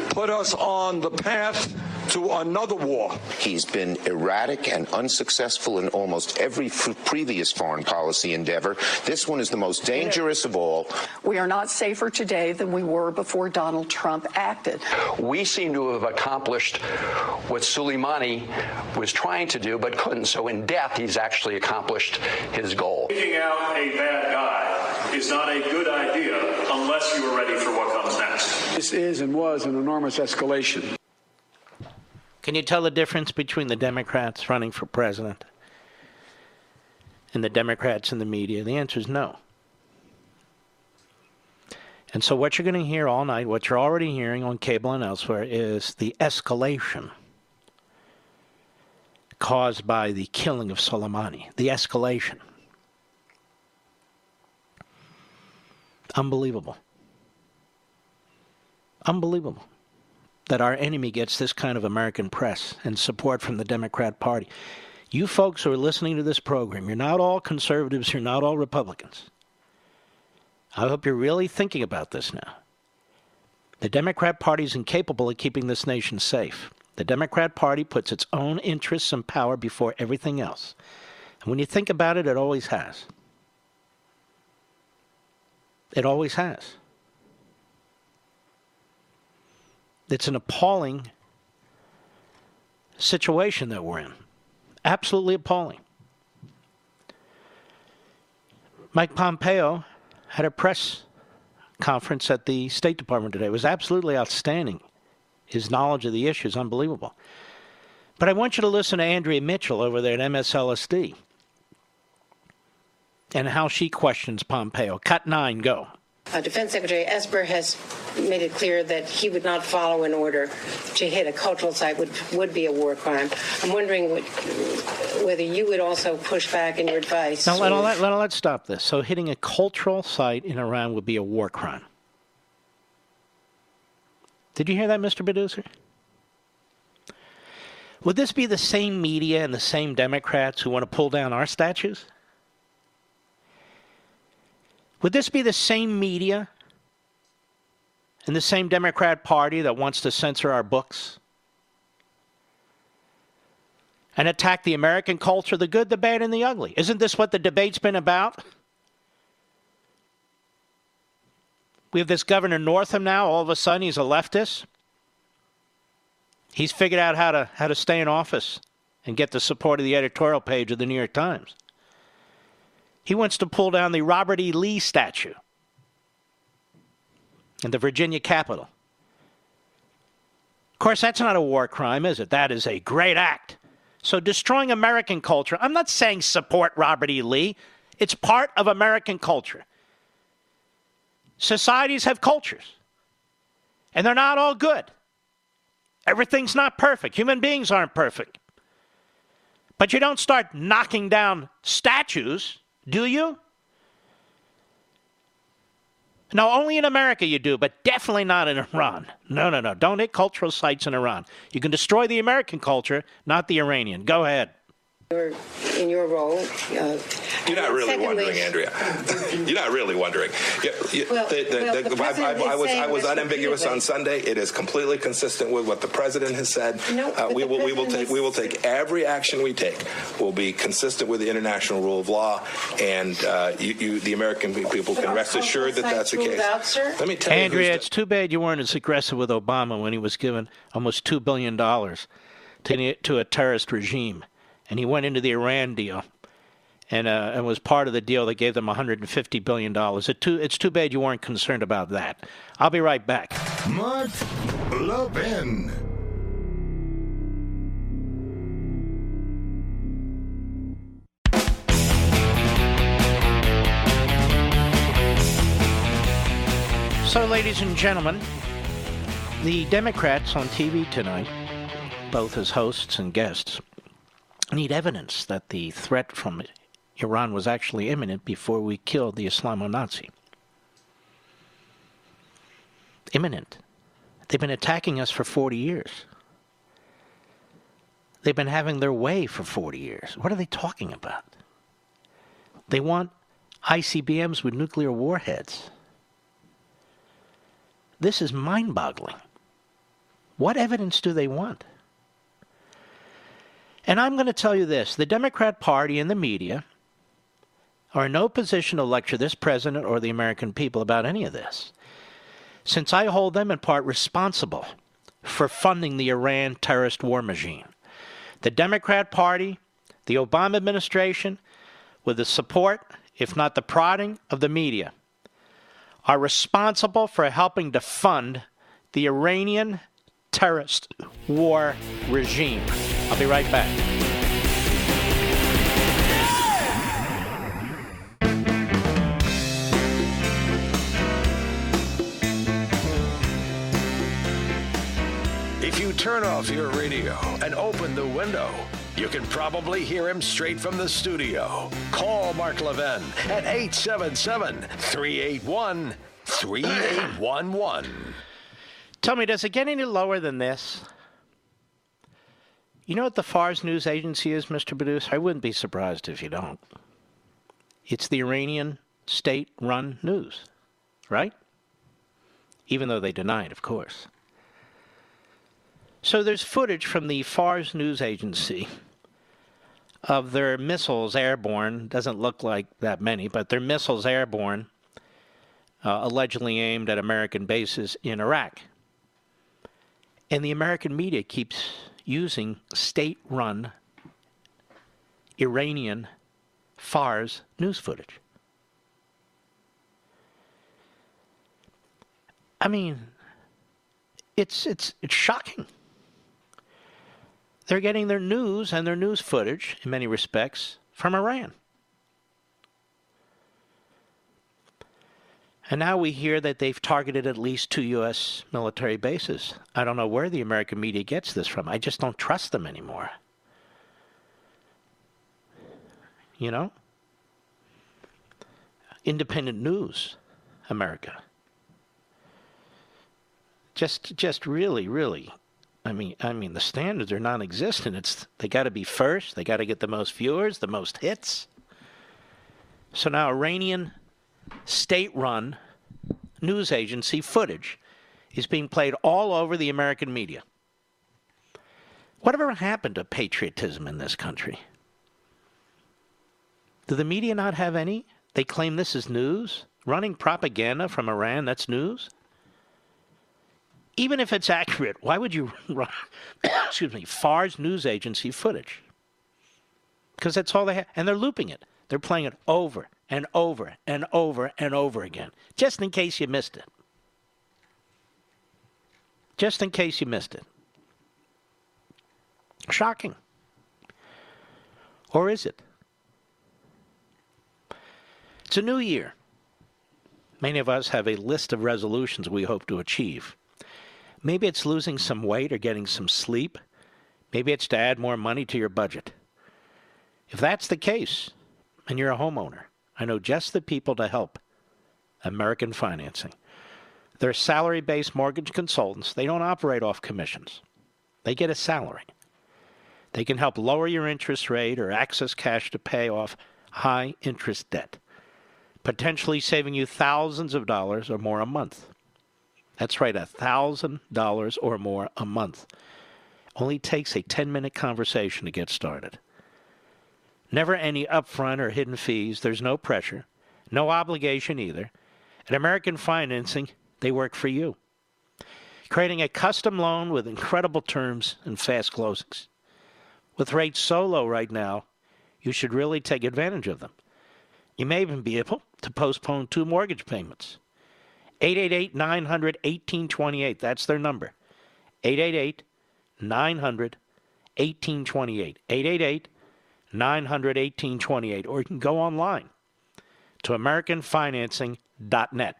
put us on the path to another war. He's been erratic and unsuccessful in almost every previous foreign policy endeavor. This one is the most dangerous of all. We are not safer today than we were before Donald Trump acted. We seem to have accomplished what Soleimani was trying to do but couldn't. So in death, he's actually accomplished his goal. Picking out a bad guy is not a good idea unless you are ready for what comes next. This is and was an enormous escalation. Can you tell the difference between the Democrats running for president and the Democrats in the media? The answer is no. And so what you're going to hear all night, what you're already hearing on cable and elsewhere, is the escalation caused by the killing of Soleimani. The escalation. Unbelievable. Unbelievable that our enemy gets this kind of American press and support from the Democrat Party. You folks who are listening to this program, you're not all conservatives, you're not all Republicans. I hope you're really thinking about this now. The Democrat Party is incapable of keeping this nation safe. The Democrat Party puts its own interests and power before everything else. And when you think about it, it always has. It always has. It's an appalling situation that we're in. Absolutely appalling. Mike Pompeo had a press conference at the State Department today. It was absolutely outstanding. His knowledge of the issue is unbelievable. But I want you to listen to Andrea Mitchell over there at MSLSD and how she questions Pompeo. Cut 9, go. Defense Secretary Esper has made it clear that he would not follow an order to hit a cultural site, which would be a war crime. I'm wondering whether you would also push back in your advice. Now, let's stop this. So hitting a cultural site in Iran would be a war crime. Did you hear that, Mr. Producer? Would this be the same media and the same Democrats who want to pull down our statues? Would this be the same media in the same Democrat Party that wants to censor our books and attack the American culture, the good, the bad, and the ugly. Isn't this what the debate's been about? We have this Governor Northam now. All of a sudden, he's a leftist. He's figured out how to stay in office and get the support of the editorial page of the New York Times. He wants to pull down the Robert E. Lee statue in the Virginia Capitol. Of course, that's not a war crime, is it? That is a great act. So destroying American culture, I'm not saying support Robert E. Lee. It's part of American culture. Societies have cultures, and they're not all good. Everything's not perfect. Human beings aren't perfect. But you don't start knocking down statues, do you? No, only in America you do, but definitely not in Iran. No. Don't hit cultural sites in Iran. You can destroy the American culture, not the Iranian. Go ahead. In your role. You're not really wondering, Andrea. You're not really wondering. I was unambiguous on Sunday. It is completely consistent with what the president has said. We will take every action we take will be consistent with the international rule of law, and the American people can rest assured that that's the case. Let me tell you, Andrea, it's too bad you weren't as aggressive with Obama when he was given almost $2 billion to a terrorist regime. And he went into the Iran deal and was part of the deal that gave them $150 billion. It's too bad you weren't concerned about that. I'll be right back. Mark Levin. So, ladies and gentlemen, the Democrats on TV tonight, both as hosts and guests, need evidence that the threat from Iran was actually imminent before we killed the Islamo-Nazi. Imminent. They've been attacking us for 40 years. They've been having their way for 40 years. What are they talking about? They want ICBMs with nuclear warheads. This is mind-boggling. What evidence do they want? And I'm going to tell you this. The Democrat Party and the media are in no position to lecture this president or the American people about any of this, since I hold them in part responsible for funding the Iran terrorist war machine. The Democrat Party, the Obama administration, with the support, if not the prodding, of the media, are responsible for helping to fund the Iranian terrorist war regime. I'll be right back. If you turn off your radio and open the window, you can probably hear him straight from the studio. Call Mark Levin at 877-381-3811. Tell me, does it get any lower than this? You know what the Fars news agency is, Mr. Producer? I wouldn't be surprised if you don't. It's the Iranian state-run news, right? Even though they deny it, of course. So there's footage from the Fars news agency of their missiles airborne. Doesn't look like that many, but their missiles airborne, allegedly aimed at American bases in Iraq. And the American media keeps using state-run Iranian Fars news footage. I mean, it's shocking. They're getting their news and their news footage, in many respects, from Iran. And now we hear that they've targeted at least 2 U.S. military bases. I don't know where the American media gets this from. I just don't trust them anymore. You know? Independent news, America. Just really. I mean, the standards are non-existent. They got to be first. They got to get the most viewers, the most hits. So now Iranian state-run news agency footage is being played all over the American media. Whatever happened to patriotism in this country? Do the media not have any? They claim this is news. Running propaganda from Iran, that's news. Even if it's accurate, why would you run, Far's news agency footage? Because that's all they have. And they're looping it. They're playing it over and over and over and over again, just in case you missed it. Just in case you missed it. Shocking. Or is it? It's a new year. Many of us have a list of resolutions we hope to achieve. Maybe it's losing some weight or getting some sleep. Maybe it's to add more money to your budget. If that's the case, and you're a homeowner, I know just the people to help. American Financing. They're salary-based mortgage consultants. They don't operate off commissions. They get a salary. They can help lower your interest rate or access cash to pay off high-interest debt, potentially saving you thousands of dollars or more a month. That's right, $1,000 or more a month. Only takes a 10-minute conversation to get started. Never any upfront or hidden fees. There's no pressure. No obligation either. At American Financing, they work for you. Creating a custom loan with incredible terms and fast closings. With rates so low right now, you should really take advantage of them. You may even be able to postpone 2 mortgage payments. 888-900-1828. That's their number. 888-900-1828. 888-900-1828. Or you can go online to AmericanFinancing.net.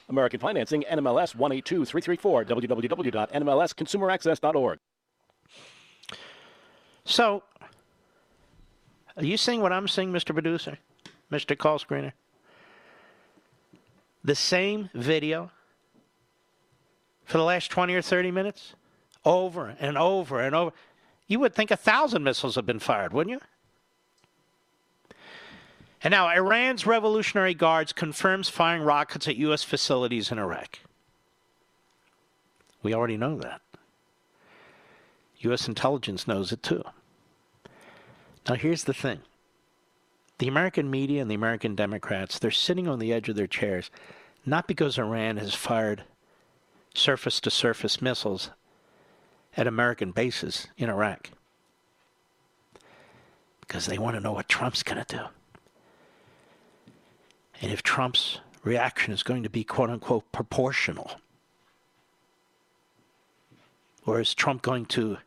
American Financing, NMLS 182334, www.nmlsconsumeraccess.org. So, are you seeing what I'm seeing, Mr. Producer? Mr. Call Screener? The same video for the last 20 or 30 minutes? Over and over and over. You would think 1,000 missiles have been fired, wouldn't you? And now Iran's Revolutionary Guards confirms firing rockets at U.S. facilities in Iraq. We already know that. U.S. intelligence knows it too. Now here's the thing. The American media and the American Democrats, they're sitting on the edge of their chairs, not because Iran has fired surface-to-surface missiles at American bases in Iraq, because they want to know what Trump's going to do. And if Trump's reaction is going to be, quote-unquote, proportional, or is Trump going to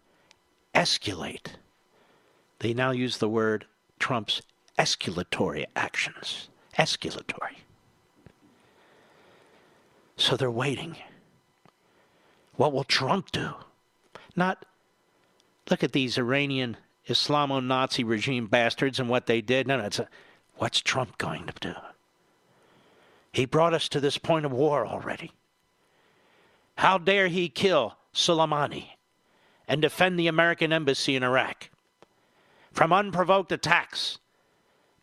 escalate? They now use the word Trump's escalatory actions. Escalatory. So they're waiting. What will Trump do? Not, look at these Iranian Islamo-Nazi regime bastards and what they did. No, it's what's Trump going to do? He brought us to this point of war already. How dare he kill Soleimani and defend the American embassy in Iraq from unprovoked attacks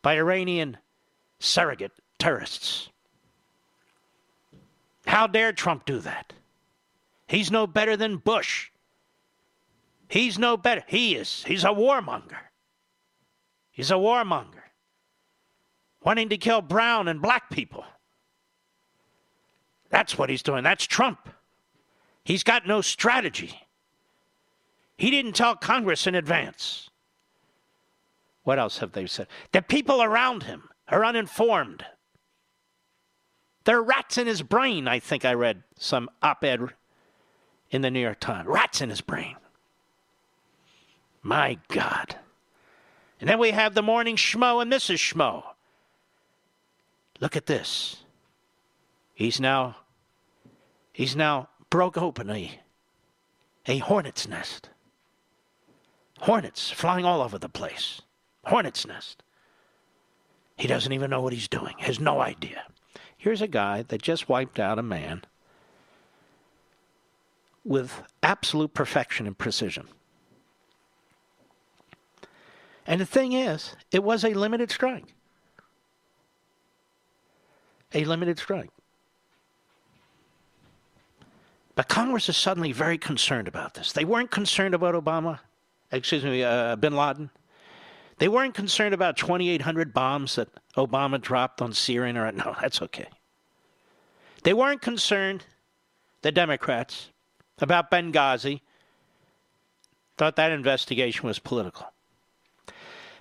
by Iranian surrogate terrorists? How dare Trump do that? He's no better than Bush. He's no better. He is. He's a warmonger. He's a warmonger. Wanting to kill brown and black people. That's what he's doing. That's Trump. He's got no strategy. He didn't tell Congress in advance. What else have they said? The people around him are uninformed. There are rats in his brain, I think I read some op-ed in the New York Times. Rats in his brain. My God. And then we have the morning schmo and Mrs. Schmo. Look at this. He's now broke open a hornet's nest. Hornets flying all over the place. Hornet's nest. He doesn't even know what he's doing. Has no idea. Here's a guy that just wiped out a man with absolute perfection and precision. And the thing is, it was a limited strike. A limited strike. But Congress is suddenly very concerned about this. They weren't concerned about bin Laden. They weren't concerned about 2,800 bombs that Obama dropped on Syria. No, that's okay. They weren't concerned, the Democrats, about Benghazi. Thought that investigation was political.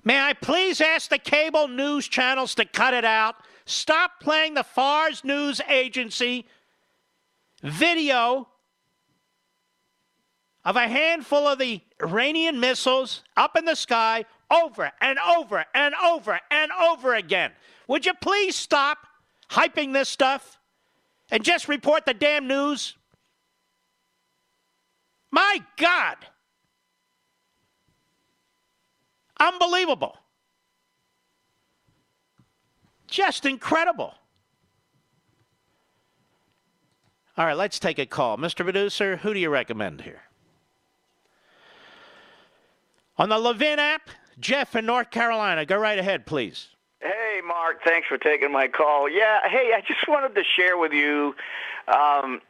May I please ask the cable news channels to cut it out? Stop playing the Fars News Agency video of a handful of the Iranian missiles up in the sky over and over and over and over again. Would you please stop hyping this stuff and just report the damn news? My God. Unbelievable. Just incredible. All right, let's take a call. Mr. Producer, who do you recommend here? On the Levin app, Jeff in North Carolina. Go right ahead, please. Hey, Mark. Thanks for taking my call. Yeah, hey, I just wanted to share with you time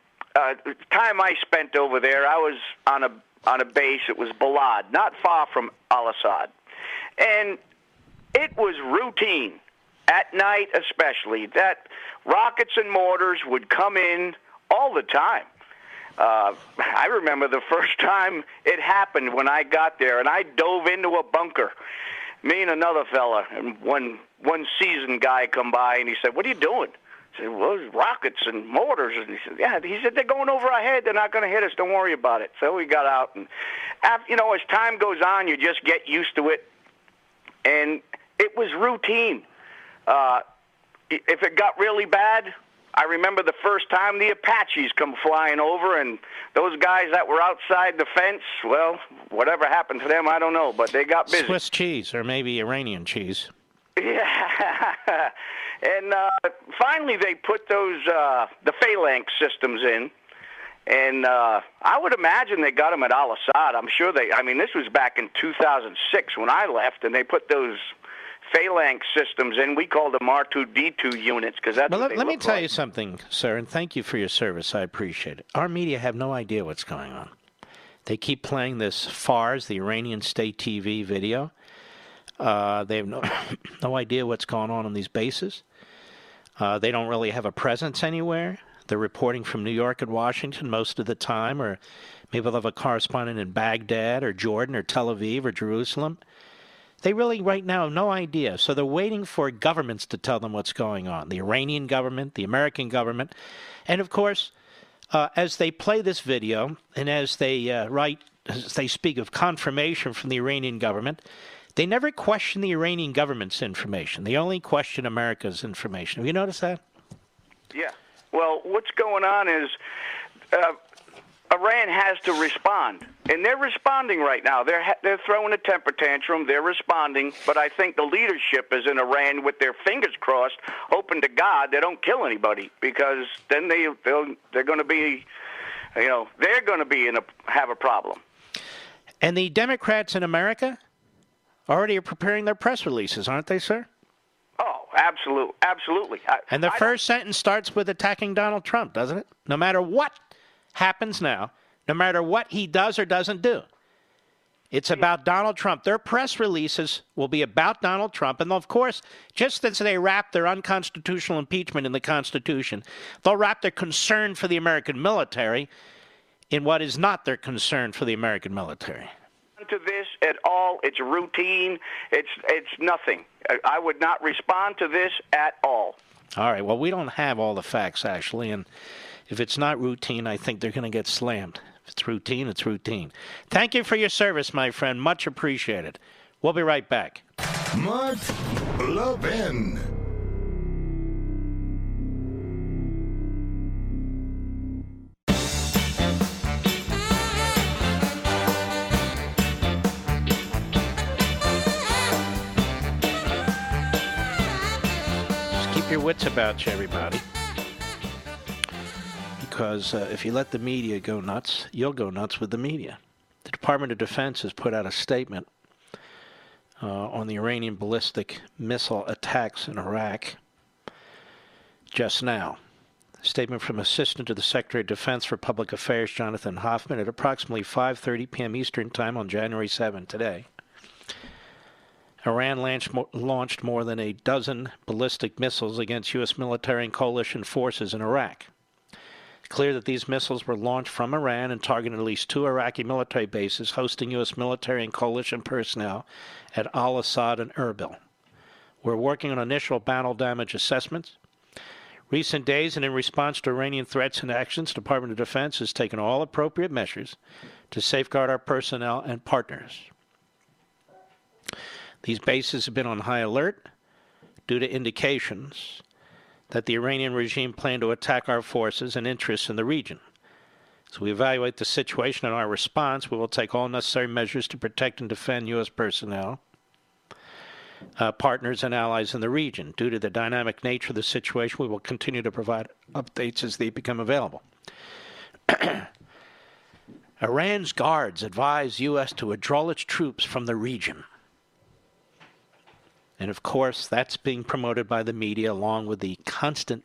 I spent over there. I was on a base. It was Balad, not far from Al-Assad. And it was routine, at night especially, that rockets and mortars would come in all the time. I remember the first time it happened when I got there, and I dove into a bunker, me and another fella, and one seasoned guy come by, and he said, "What are you doing?" I said, "Well, there's rockets and mortars." And he said, "Yeah." He said, "They're going over our head. They're not going to hit us. Don't worry about it." So we got out, and after, as time goes on, you just get used to it, and it was routine. If it got really bad, I remember the first time the Apaches come flying over, and those guys that were outside the fence, well, whatever happened to them, I don't know, but they got busy. Swiss cheese, or maybe Iranian cheese. Yeah. And finally they put those, the phalanx systems in, and I would imagine they got them at Al-Assad. I'm sure this was back in 2006 when I left, and they put those phalanx systems in. We called them R2D2 units because that's what they let me look tell like. you something, sir, and thank you for your service. I appreciate it. Our media have no idea what's going on. They keep playing this FARS, the Iranian State TV video. They have no idea what's going on these bases. They don't really have a presence anywhere. They're reporting from New York and Washington most of the time, or maybe they'll have a correspondent in Baghdad or Jordan or Tel Aviv or Jerusalem. They really, right now, have no idea. So they're waiting for governments to tell them what's going on. The Iranian government, the American government. And, of course, as they play this video and as they speak of confirmation from the Iranian government, they never question the Iranian government's information. They only question America's information. Have you noticed that? Yeah. Well, what's going on is Iran has to respond, and they're responding right now. They're throwing a temper tantrum. They're responding, but I think the leadership is in Iran with their fingers crossed, hoping to God they don't kill anybody, because then they're going to be, they're going to have a problem. And the Democrats in America already are preparing their press releases, aren't they, sir? Oh, absolutely. And the first sentence starts with attacking Donald Trump, doesn't it? No matter what happens now, no matter what he does or doesn't do, it's about Donald Trump. Their press releases will be about Donald Trump. And, of course, just as they wrap their unconstitutional impeachment in the Constitution, they'll wrap their concern for the American military in what is not their concern for the American military. To this at all, it's routine. It's nothing. I would not respond to this at all. All right. Well, we don't have all the facts, actually, and if it's not routine, I think they're going to get slammed. If it's routine, it's routine. Thank you for your service, my friend. Much appreciated. We'll be right back. Mark Levin. Your wits about you, everybody, because if you let the media go nuts, you'll go nuts with the media. The Department of Defense has put out a statement on the Iranian ballistic missile attacks in Iraq just now, Statement from Assistant to the Secretary of Defense for Public Affairs, Jonathan Hoffman, at approximately 5:30 p.m. Eastern Time on January 7 today. Iran launched more than a dozen ballistic missiles against U.S. military and coalition forces in Iraq. It's clear that these missiles were launched from Iran and targeted at least 2 Iraqi military bases hosting U.S. military and coalition personnel at Al-Assad and Erbil. We're working on initial battle damage assessments. Recent days, and in response to Iranian threats and actions, the Department of Defense has taken all appropriate measures to safeguard our personnel and partners. These bases have been on high alert due to indications that the Iranian regime planned to attack our forces and interests in the region. As we evaluate the situation and our response, we will take all necessary measures to protect and defend U.S. personnel, partners, and allies in the region. Due to the dynamic nature of the situation, we will continue to provide updates as they become available. Iran's guards advise U.S. to withdraw its troops from the region. And, of course, that's being promoted by the media along with the constant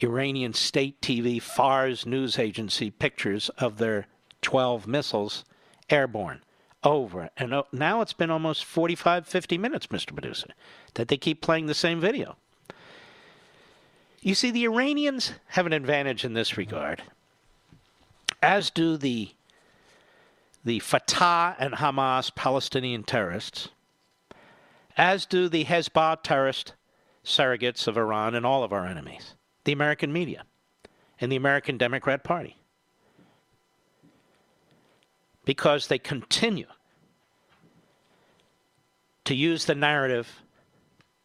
Iranian state TV, Fars news agency pictures of their 12 missiles airborne. Over and over. Now it's been almost 45, 50 minutes, Mr. Producer, that they keep playing the same video. You see, the Iranians have an advantage in this regard, as do the Fatah and Hamas Palestinian terrorists, as do the Hezbollah terrorist surrogates of Iran and all of our enemies, the American media and the American Democrat Party. Because they continue to use the narrative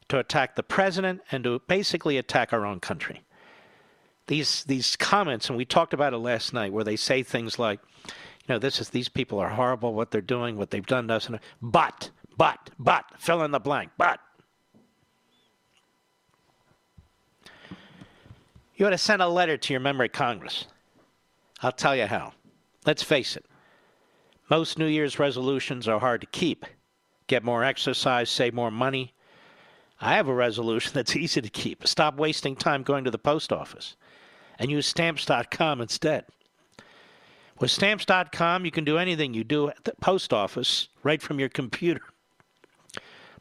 to attack the president and to basically attack our own country. These comments, and we talked about it last night, where they say things like, these people are horrible, what they're doing, what they've done to us, but, fill in the blank, but. You ought to send a letter to your member of Congress. I'll tell you how. Let's face it. Most New Year's resolutions are hard to keep. Get more exercise, save more money. I have a resolution that's easy to keep. Stop wasting time going to the post office and use Stamps.com instead. With Stamps.com, you can do anything you do at the post office right from your computer.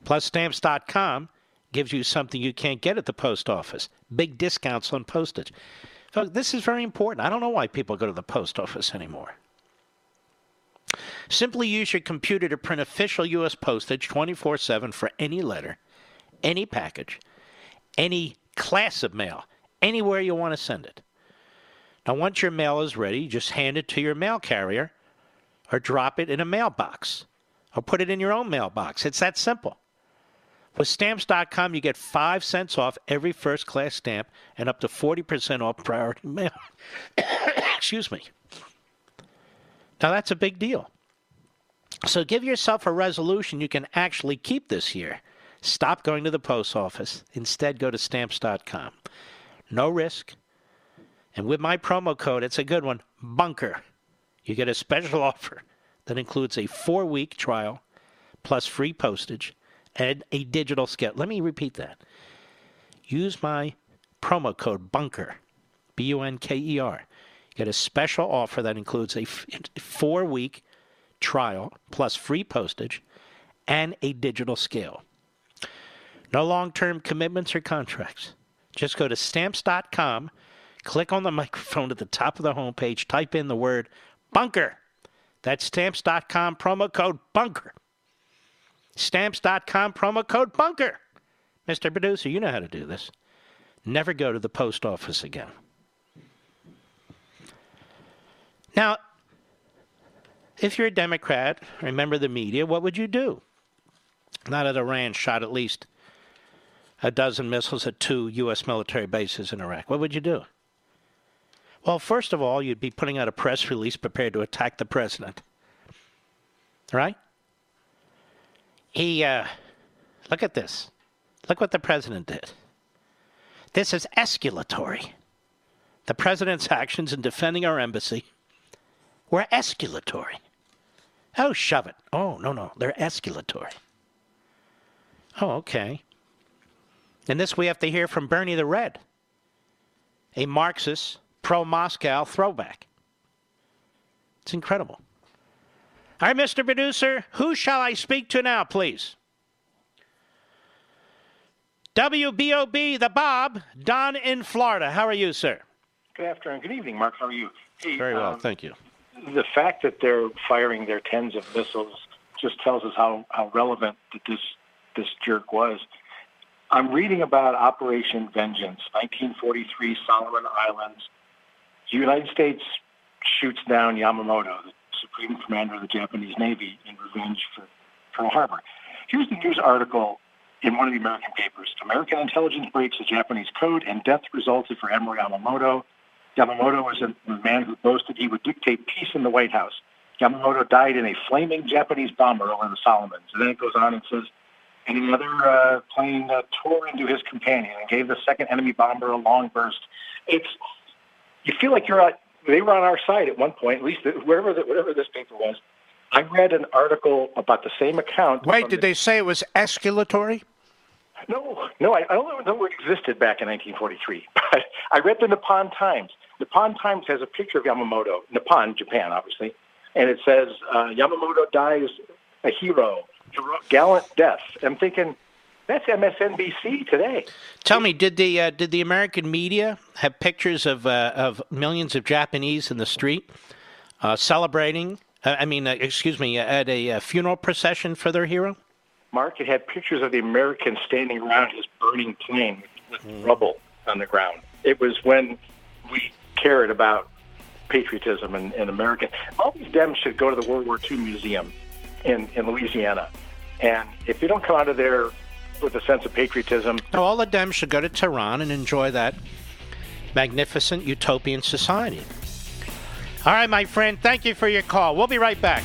Plus, Stamps.com gives you something you can't get at the post office. Big discounts on postage. Folks, this is very important. I don't know why people go to the post office anymore. Simply use your computer to print official U.S. postage 24/7 for any letter, any package, any class of mail, anywhere you want to send it. Now, once your mail is ready, just hand it to your mail carrier or drop it in a mailbox or put it in your own mailbox. It's that simple. With Stamps.com, you get 5 cents off every first-class stamp and up to 40% off priority mail. Excuse me. Now, that's a big deal. So give yourself a resolution you can actually keep this year. Stop going to the post office. Instead, go to Stamps.com. No risk. And with my promo code, it's a good one, BUNKER. You get a special offer that includes a 4-week trial plus free postage and a digital scale. Let me repeat that. Use my promo code BUNKER, B-U-N-K-E-R. Get a special offer that includes a 4-week trial plus free postage and a digital scale. No long-term commitments or contracts. Just go to Stamps.com, click on the microphone at the top of the homepage, type in the word BUNKER. That's Stamps.com, promo code BUNKER. Stamps.com, promo code BUNKER. Mr. Producer, you know how to do this. Never go to the post office again. Now, if you're a Democrat, remember the media, what would you do? Now that Iran shot at least a dozen missiles at 2 U.S. military bases in Iraq, what would you do? Well, first of all, you'd be putting out a press release prepared to attack the president. Right? Look at this. Look what the president did. This is escalatory. The president's actions in defending our embassy were escalatory. Oh, shove it. Oh, no, they're escalatory. Oh, okay. And this we have to hear from Bernie the Red. a Marxist, pro-Moscow throwback. It's incredible. All right, Mr. Producer, who shall I speak to now, please? WBOB, the Bob, Don in Florida. How are you, sir? Good afternoon. Good evening, Mark. How are you? Hey, very well, thank you. The fact that they're firing their tens of missiles just tells us how relevant that this jerk was. I'm reading about Operation Vengeance, 1943, Solomon Islands. The United States shoots down Yamamoto, the Supreme Commander of the Japanese Navy, in revenge for Pearl Harbor. Here's the news article in one of the American papers. American intelligence breaks the Japanese code and death resulted for Admiral Yamamoto. Yamamoto was a man who boasted he would dictate peace in the White House. Yamamoto died in a flaming Japanese bomber over the Solomons. And then it goes on and says, and another plane tore into his companion and gave the second enemy bomber a long burst. You feel like they were on our side at one point, at least whatever this paper was. I read an article about the same account. Wait, did they say it was escalatory? No, I don't know if the word existed back in 1943, but I read the Nippon Times. Nippon Times has a picture of Yamamoto, Nippon, Japan, obviously, and it says, Yamamoto dies a hero, gallant death. I'm thinking, that's MSNBC today. Tell me, did the American media have pictures of millions of Japanese in the street celebrating, at a funeral procession for their hero? Mark, it had pictures of the Americans standing around his burning plane with rubble on the ground. It was when we cared about patriotism and American. All these Dems should go to the World War II Museum in Louisiana. And if they don't come out of there with a sense of patriotism... No, all the Dems should go to Tehran and enjoy that magnificent utopian society. All right, my friend, thank you for your call. We'll be right back.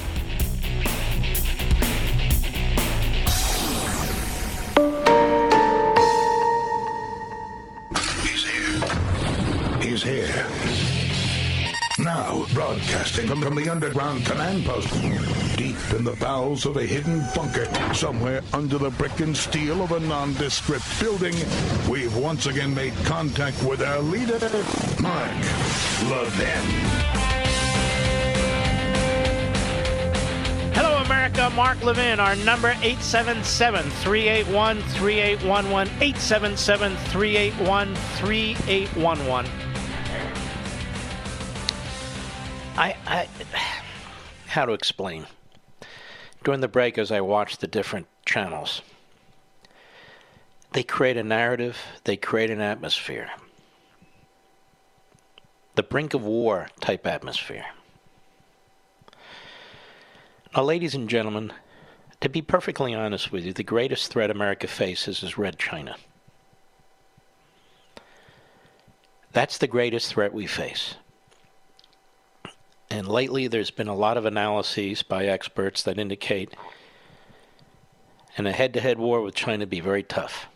He's here. Now, broadcasting from the underground command post, deep in the bowels of a hidden bunker, somewhere under the brick and steel of a nondescript building, we've once again made contact with our leader, Mark Levin. Hello, America. Mark Levin. Our number, 877-381-3811, 877-381-3811. How to explain? During the break, as I watched the different channels, they create a narrative, they create an atmosphere. The brink of war type atmosphere. Now, ladies and gentlemen, to be perfectly honest with you, the greatest threat America faces is Red China. That's the greatest threat we face. And lately there's been a lot of analyses by experts that indicate a head-to-head war with China be very tough.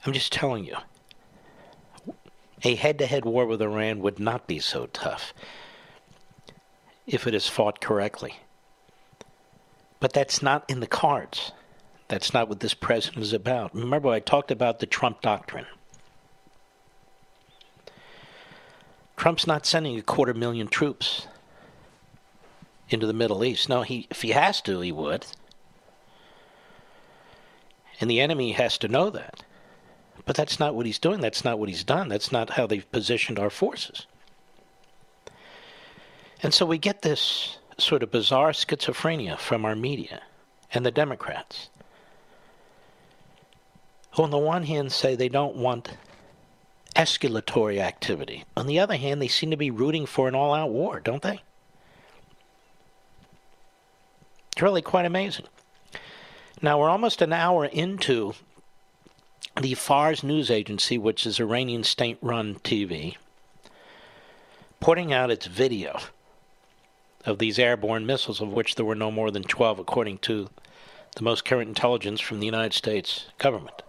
I'm just telling you, a head-to-head war with Iran would not be so tough if it is fought correctly. But that's not in the cards. That's not what this president is about. Remember, I talked about the Trump Doctrine. Trump's not sending 250,000 troops into the Middle East. No, if he has to, he would. And the enemy has to know that. But that's not what he's doing. That's not what he's done. That's not how they've positioned our forces. And so we get this sort of bizarre schizophrenia from our media and the Democrats, who on the one hand say they don't want escalatory activity. On the other hand, they seem to be rooting for an all-out war, don't they? It's really quite amazing. Now, we're almost an hour into the Fars news agency, which is Iranian state-run TV, putting out its video of these airborne missiles, of which there were no more than 12, according to the most current intelligence from the United States government.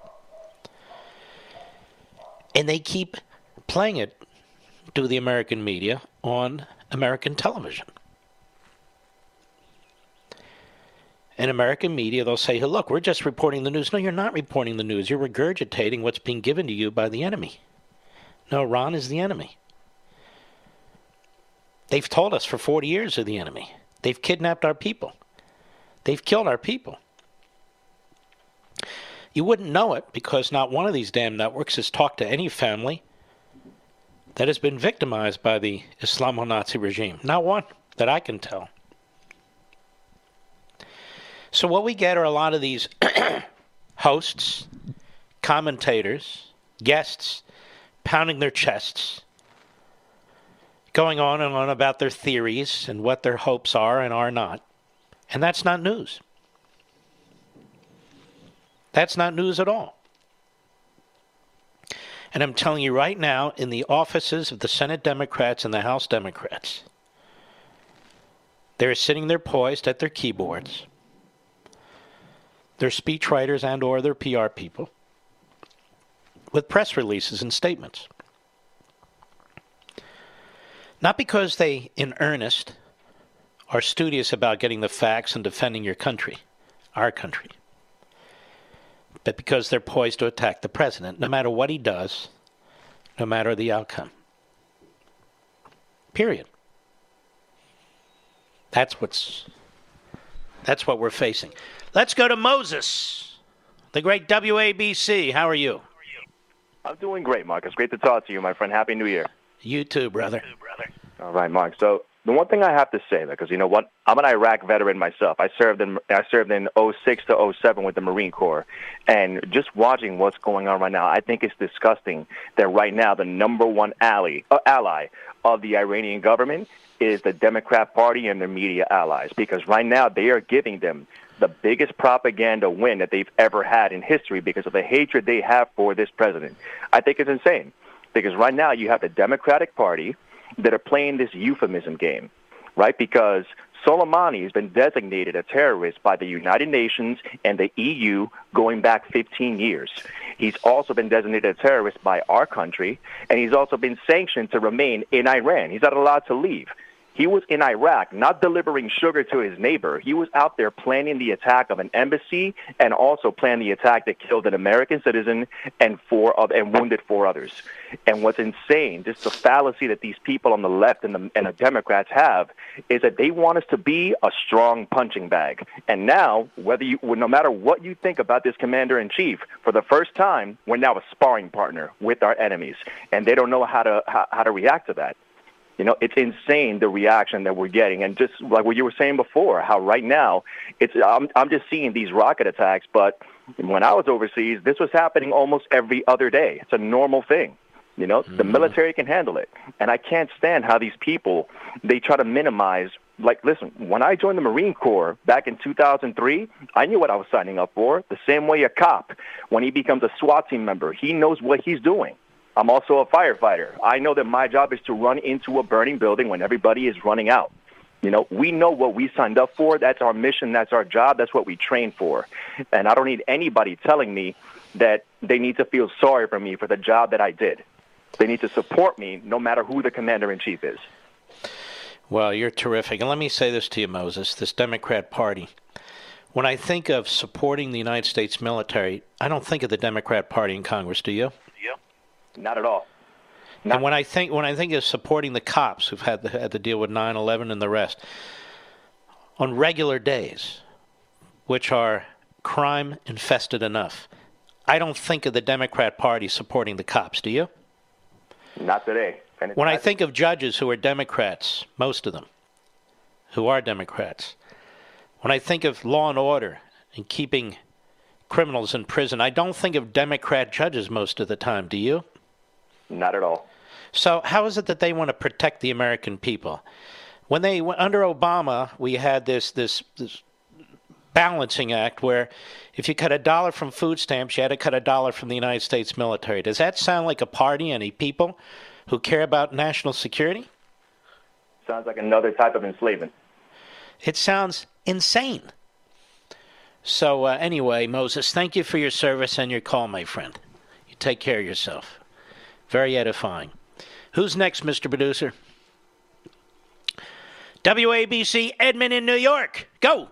And they keep playing it to the American media on American television. in American media, they'll say, hey, look, we're just reporting the news. No, you're not reporting the news. You're regurgitating what's being given to you by the enemy. No, Iran is the enemy. They've told us for 40 years they're the enemy. They've kidnapped our people. They've killed our people. You wouldn't know it because not one of these damn networks has talked to any family that has been victimized by the Islamo-Nazi regime. Not one that I can tell. So what we get are a lot of these hosts, commentators, guests, pounding their chests, going on and on about their theories and what their hopes are and are not. And that's not news. That's not news at all. And I'm telling you right now, in the offices of the Senate Democrats and the House Democrats, they're sitting there poised at their keyboards. They're speechwriters and or their PR people with press releases and statements. Not because they, in earnest, are studious about getting the facts and defending your country, our country, but because they're poised to attack the president, no matter what he does, no matter the outcome. Period. That's what we're facing. Let's go to Moses, the great WABC. How are you? I'm doing great, Mark. It's great to talk to you, my friend. Happy New Year. You too, brother. All right, Mark. So the one thing I have to say, because you know what, I'm an Iraq veteran myself. I served in 06 to 07 with the Marine Corps, and just watching what's going on right now, I think it's disgusting that right now the number one ally of the Iranian government is the Democrat Party and their media allies, because right now they are giving them the biggest propaganda win that they've ever had in history because of the hatred they have for this president. I think it's insane, because right now you have the Democratic Party that are playing this euphemism game, right? Because Soleimani has been designated a terrorist by the United Nations and the EU going back 15 years. He's also been designated a terrorist by our country, and he's also been sanctioned to remain in Iran. He's not allowed to leave. He was in Iraq, not delivering sugar to his neighbor. He was out there planning the attack of an embassy and also planning the attack that killed an American citizen and wounded 4 others. And what's insane, just the fallacy that these people on the left and the Democrats have, is that they want us to be a strong punching bag. And now, no matter what you think about this commander-in-chief, for the first time, we're now a sparring partner with our enemies, and they don't know how to react to that. You know, it's insane, the reaction that we're getting. And just like what you were saying before, how right now, I'm just seeing these rocket attacks. But when I was overseas, this was happening almost every other day. It's a normal thing. You know, the military can handle it. And I can't stand how these people, they try to minimize. Like, listen, when I joined the Marine Corps back in 2003, I knew what I was signing up for. The same way a cop, when he becomes a SWAT team member, he knows what he's doing. I'm also a firefighter. I know that my job is to run into a burning building when everybody is running out. You know, we know what we signed up for. That's our mission. That's our job. That's what we train for. And I don't need anybody telling me that they need to feel sorry for me for the job that I did. They need to support me no matter who the commander-in-chief is. Well, you're terrific. And let me say this to you, Moses, this Democrat Party. When I think of supporting the United States military, I don't think of the Democrat Party in Congress, do you? Not at all. And when I think of supporting the cops who've had to deal with 9/11 and the rest on regular days, which are crime infested enough, I don't think of the Democrat Party supporting the cops. Do you? Not today. When I think of judges who are Democrats, most of them, who are Democrats, when I think of law and order and keeping criminals in prison, I don't think of Democrat judges most of the time. Do you? Not at all. So how is it that they want to protect the American people? When under Obama, we had this balancing act where if you cut $1 from food stamps, you had to cut $1 from the United States military. Does that sound like a party, any people who care about national security? Sounds like another type of enslavement. It sounds insane. So anyway, Moses, thank you for your service and your call, my friend. You take care of yourself. Very edifying. Who's next, Mr. Producer? WABC, Edmond in New York. Go.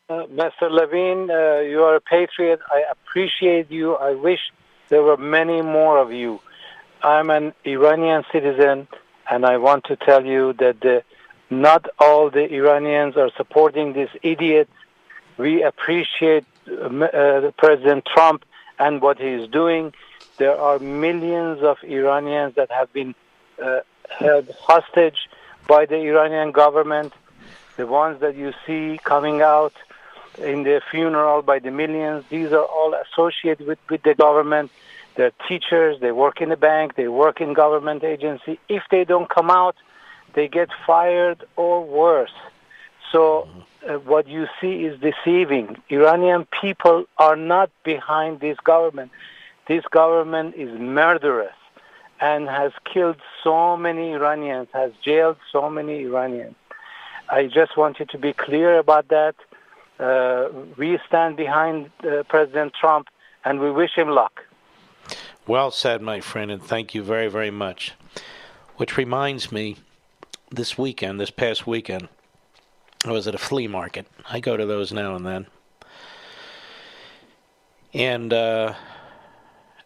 Mr. Levin, you are a patriot. I appreciate you. I wish there were many more of you. I'm an Iranian citizen, and I want to tell you that not all the Iranians are supporting this idiot. We appreciate President Trump and what he is doing. There are millions of Iranians that have been held hostage by the Iranian government. The ones that you see coming out in the funeral by the millions, these are all associated with the government. They're teachers, they work in the bank, they work in government agency. If they don't come out, they get fired or worse. So what you see is deceiving. Iranian people are not behind this government. This government is murderous and has killed so many Iranians, has jailed so many Iranians. I just want you to be clear about that. We stand behind President Trump, and we wish him luck. Well said, my friend, and thank you very, very much. Which reminds me, this past weekend, I was at a flea market. I go to those now and then. And an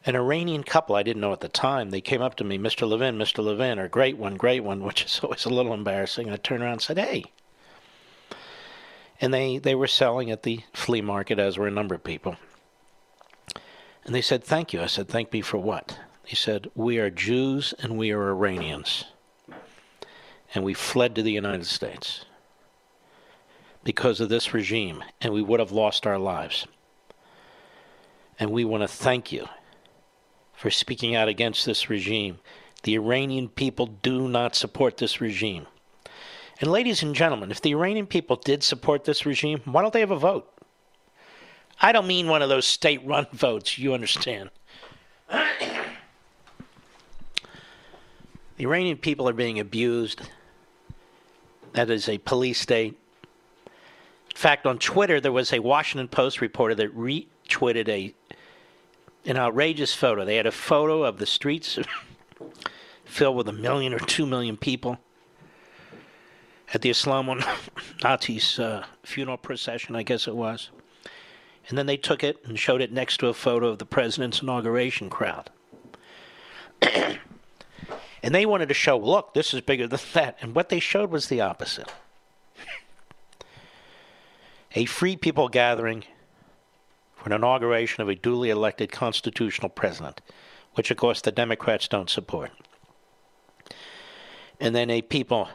Iranian couple, I didn't know at the time, they came up to me, Mr. Levin, or great one, which is always a little embarrassing. I turned around and said, hey. And they were selling at the flea market, as were a number of people. And they said, thank you. I said, thank me for what? He said, we are Jews and we are Iranians. And we fled to the United States because of this regime, and we would have lost our lives. And we want to thank you for speaking out against this regime. The Iranian people do not support this regime. And ladies and gentlemen, if the Iranian people did support this regime, why don't they have a vote? I don't mean one of those state-run votes, you understand. The Iranian people are being abused. That is a police state. In fact, on Twitter, there was a Washington Post reporter that retweeted an outrageous photo. They had a photo of the streets filled with 1 million or 2 million people at the Islamo-Nazis funeral procession, I guess it was. And then they took it and showed it next to a photo of the president's inauguration crowd. And they wanted to show, look, this is bigger than that. And what they showed was the opposite. A free people gathering for an inauguration of a duly elected constitutional president, which, of course, the Democrats don't support. And then a people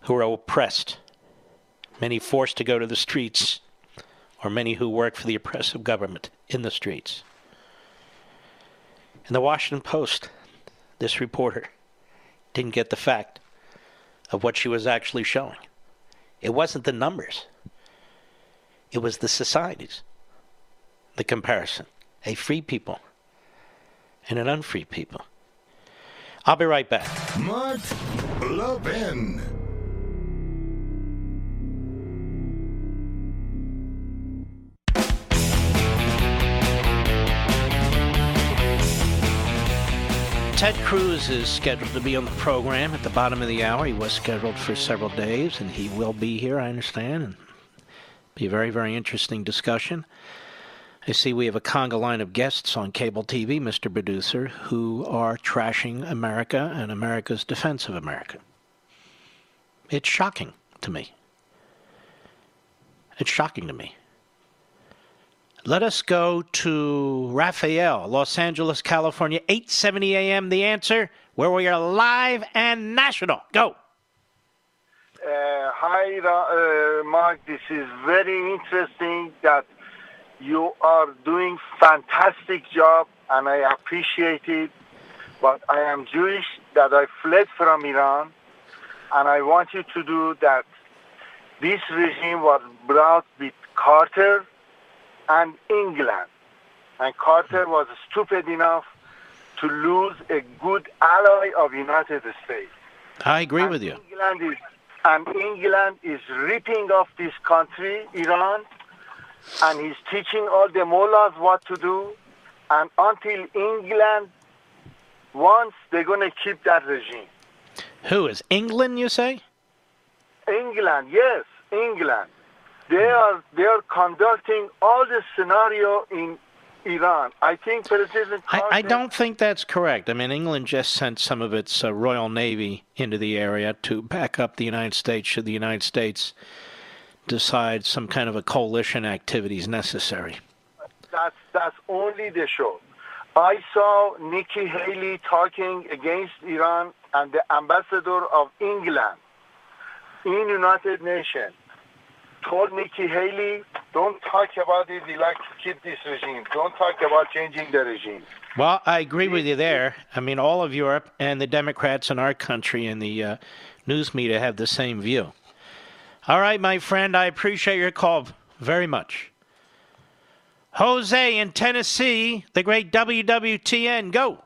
who are oppressed, many forced to go to the streets, or many who work for the oppressive government in the streets. In the Washington Post, this reporter didn't get the fact of what she was actually showing. It wasn't the numbers. It was the societies, the comparison. A free people and an unfree people. I'll be right back. Mark Levin. Ted Cruz is scheduled to be on the program at the bottom of the hour. He was scheduled for several days, and he will be here, I understand. And be a very, very interesting discussion. I see we have a conga line of guests on cable TV, Mr. Producer, who are trashing America and America's defense of America. It's shocking to me. It's shocking to me. Let us go to Rafael, Los Angeles, California, 8:70 a.m. The Answer, where we are live and national. Go. Hi, Mark. This is very interesting that you are doing fantastic job, and I appreciate it. But I am Jewish, that I fled from Iran, and I want you to do that. This regime was brought with Carter and England. And Carter was stupid enough to lose a good ally of United States. I agree with you. England is ripping off this country, Iran, and he's teaching all the mullahs what to do. And until England wants, they're going to keep that regime. Who is England, you say? England, yes, England. They are conducting all this scenario in Iran. I think President I don't think that's correct. I mean, England just sent some of its Royal Navy into the area to back up the United States should the United States decide some kind of a coalition activity is necessary. That's only the show. I saw Nikki Haley talking against Iran and the ambassador of England in United Nations told Nikki Haley, don't talk about it, we like to keep this regime. Don't talk about changing the regime. Well, I agree with you there. I mean, all of Europe and the Democrats in our country and the news media have the same view. All right, my friend, I appreciate your call very much. Jose in Tennessee, the great WWTN, go.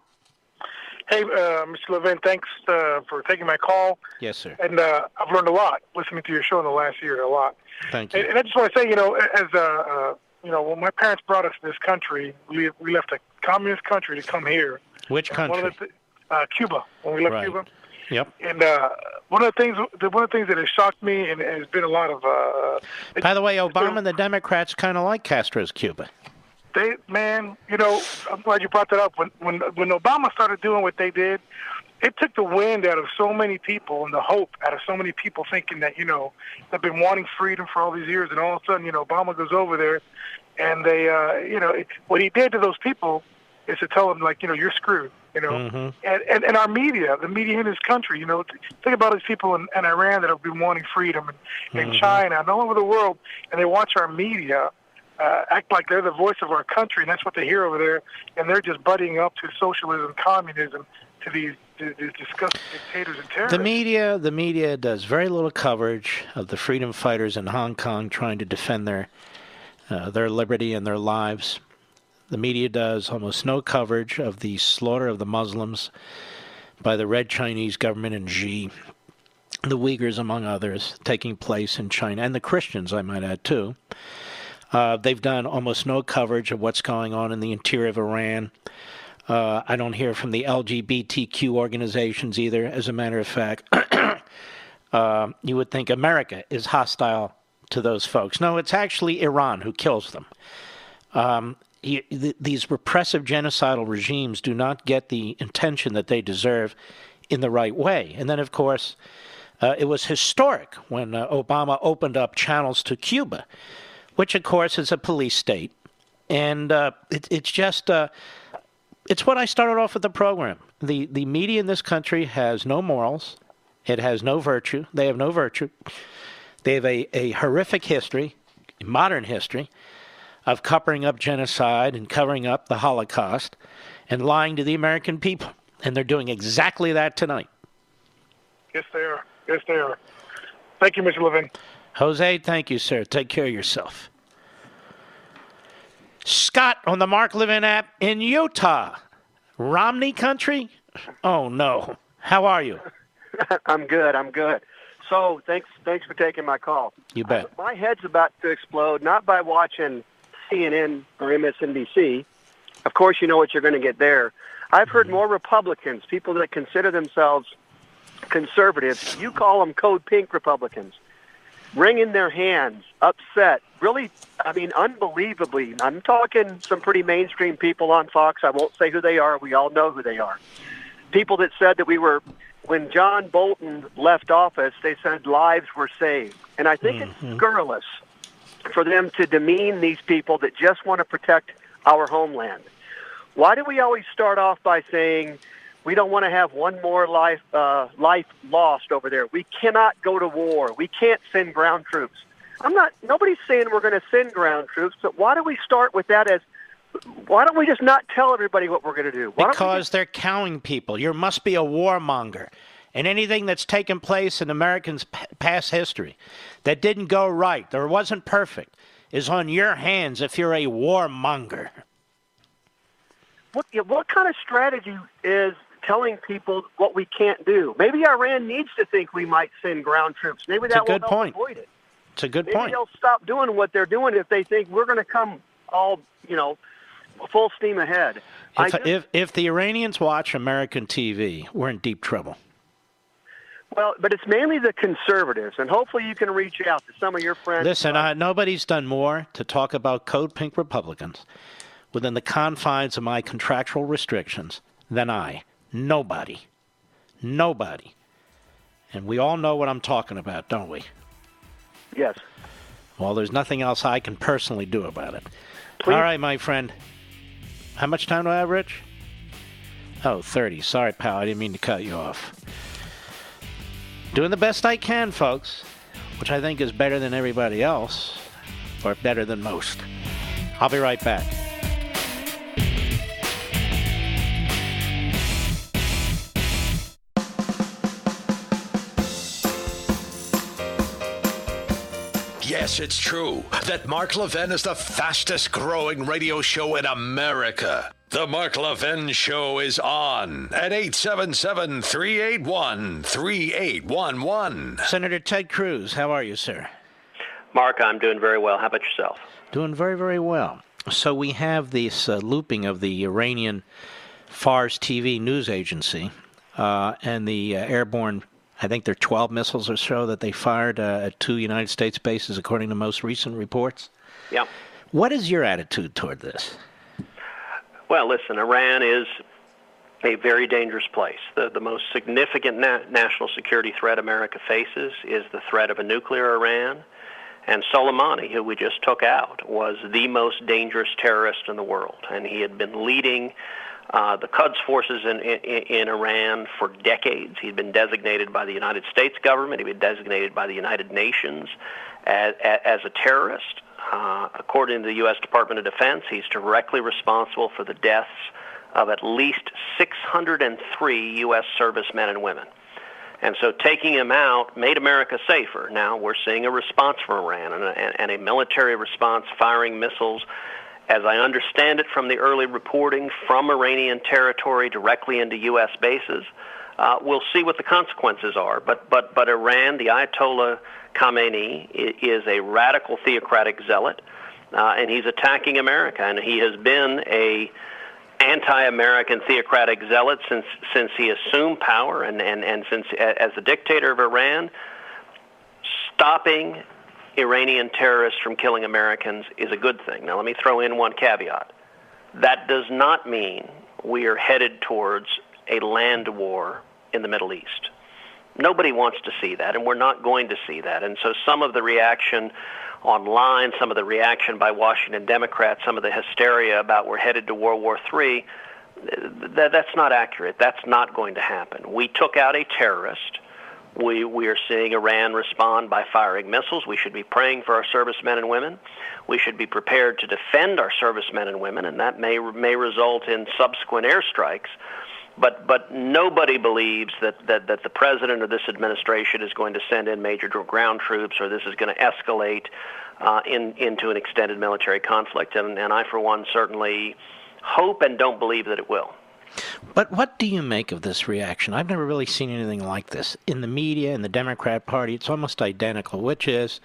Hey, Mr. Levin, thanks for taking my call. Yes, sir. And I've learned a lot listening to your show in the last year, a lot. Thank you. And I just want to say, when my parents brought us to this country, we left a communist country to come here. Which country? Cuba. When we left Right. Cuba. Yep. And one of the things that has shocked me, and has been a lot of. By the way, Obama and the Democrats kind of like Castro's Cuba. I'm glad you brought that up. When Obama started doing what they did, it took the wind out of so many people and the hope out of so many people thinking that, they've been wanting freedom for all these years, and all of a sudden, Obama goes over there, and they, what he did to those people is to tell them, like, you're screwed, Mm-hmm. And our media, the media in this country, think about these people in Iran that have been wanting freedom, and in China and all over the world, and they watch our media act like they're the voice of our country, and that's what they hear over there, and they're just buddying up to socialism, communism, to these disgusting dictators and terrorists. The media does very little coverage of the freedom fighters in Hong Kong trying to defend their liberty and their lives. The media does almost no coverage of the slaughter of the Muslims by the Red Chinese government in Xi, the Uyghurs, among others, taking place in China, and the Christians, I might add, too. They've done almost no coverage of what's going on in the interior of Iran. I don't hear from the LGBTQ organizations either. As a matter of fact, you would think America is hostile to those folks. No, it's actually Iran who kills them. These repressive genocidal regimes do not get the attention that they deserve in the right way. And then, of course, it was historic when Obama opened up channels to Cuba, which, of course, is a police state. And it's what I started off with the program. The media in this country has no morals. It has no virtue. They have no virtue. They have a horrific history, modern history, of covering up genocide and covering up the Holocaust and lying to the American people. And they're doing exactly that tonight. Yes, they are. Yes, they are. Thank you, Mr. Levin. Jose, thank you, sir. Take care of yourself. Scott on the Mark Levin app in Utah. Romney country? Oh, no. How are you? I'm good. So thanks for taking my call. You bet. My head's about to explode, not by watching CNN or MSNBC. Of course, you know what you're going to get there. I've heard more Republicans, people that consider themselves conservatives, you call them Code Pink Republicans, wringing their hands, upset, really, unbelievably. I'm talking some pretty mainstream people on Fox. I won't say who they are. We all know who they are. People that said that when John Bolton left office, they said lives were saved. And I think it's scurrilous for them to demean these people that just want to protect our homeland. Why do we always start off by saying we don't want to have one more life lost over there? We cannot go to war. We can't send ground troops. Nobody's saying we're going to send ground troops, but why do we start with that why don't we just not tell everybody what we're going to do? Because they're cowing people. You must be a warmonger. And anything that's taken place in Americans' past history that didn't go right or wasn't perfect is on your hands if you're a warmonger. What kind of strategy is telling people what we can't do? Maybe Iran needs to think we might send ground troops. Maybe that will help avoid it. It's a good point. Maybe they'll stop doing what they're doing if they think we're going to come all, full steam ahead. If the Iranians watch American TV, we're in deep trouble. Well, but it's mainly the conservatives, and hopefully you can reach out to some of your friends. Listen, nobody's done more to talk about Code Pink Republicans within the confines of my contractual restrictions than I. Nobody. And we all know what I'm talking about, don't we? Yes. Well, there's nothing else I can personally do about it. Please. All right, my friend. How much time do I have, Rich? Oh, 30. Sorry, pal. I didn't mean to cut you off. Doing the best I can, folks, which I think is better than everybody else, or better than most. I'll be right back. Yes, it's true that Mark Levin is the fastest growing radio show in America. The Mark Levin Show is on at 877-381-3811. Senator Ted Cruz, how are you, sir? Mark, I'm doing very well. How about yourself? Doing very, very well. So we have this looping of the Iranian Fars TV news agency and the airborne, I think there are 12 missiles or so that they fired at 2 United States bases, according to most recent reports. Yeah. What is your attitude toward this? Well, listen, Iran is a very dangerous place. The most significant national security threat America faces is the threat of a nuclear Iran. And Soleimani, who we just took out, was the most dangerous terrorist in the world. And he had been leading the Quds forces in Iran for decades. He'd been designated by the United States government. He'd been designated by the United Nations as a terrorist. According to the U.S. Department of Defense, he's directly responsible for the deaths of at least 603 U.S. servicemen and women. And so taking him out made America safer. Now we're seeing a response from Iran and a military response firing missiles, as I understand it from the early reporting, from Iranian territory directly into U.S. bases. We'll see what the consequences are. But Iran, the Ayatollah Khamenei, is a radical theocratic zealot, and he's attacking America. And he has been a anti-American theocratic zealot since he assumed power, and since as the dictator of Iran. Stopping Iranian terrorists from killing Americans is a good thing. Now, let me throw in one caveat. That does not mean we are headed towards a land war in the Middle East. Nobody wants to see that, and we're not going to see that. And so some of the reaction online, some of the reaction by Washington Democrats, some of the hysteria about we're headed to World War III, that's not accurate. That's not going to happen. We took out a terrorist. We are seeing Iran respond by firing missiles. We should be praying for our servicemen and women. We should be prepared to defend our servicemen and women, and that may result in subsequent airstrikes. But nobody believes that the president of this administration is going to send in major ground troops, or this is going to escalate into an extended military conflict. And I, for one, certainly hope and don't believe that it will. But what do you make of this reaction? I've never really seen anything like this. In the media, in the Democrat Party, it's almost identical, which is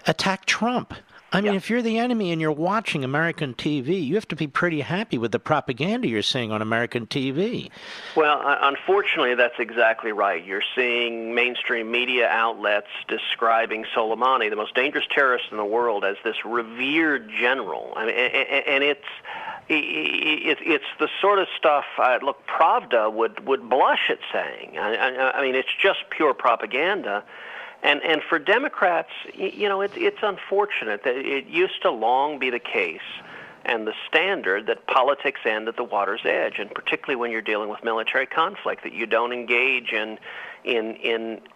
attack Trump. I mean, if you're the enemy and you're watching American TV, you have to be pretty happy with the propaganda you're seeing on American TV. Well, unfortunately, that's exactly right. You're seeing mainstream media outlets describing Soleimani, the most dangerous terrorist in the world, as this revered general. I mean, and it's the sort of stuff, look, Pravda would blush at saying. I mean, it's just pure propaganda. And for Democrats, you know, it's unfortunate that it used to long be the case and the standard that politics end at the water's edge, and particularly when you're dealing with military conflict, that you don't engage in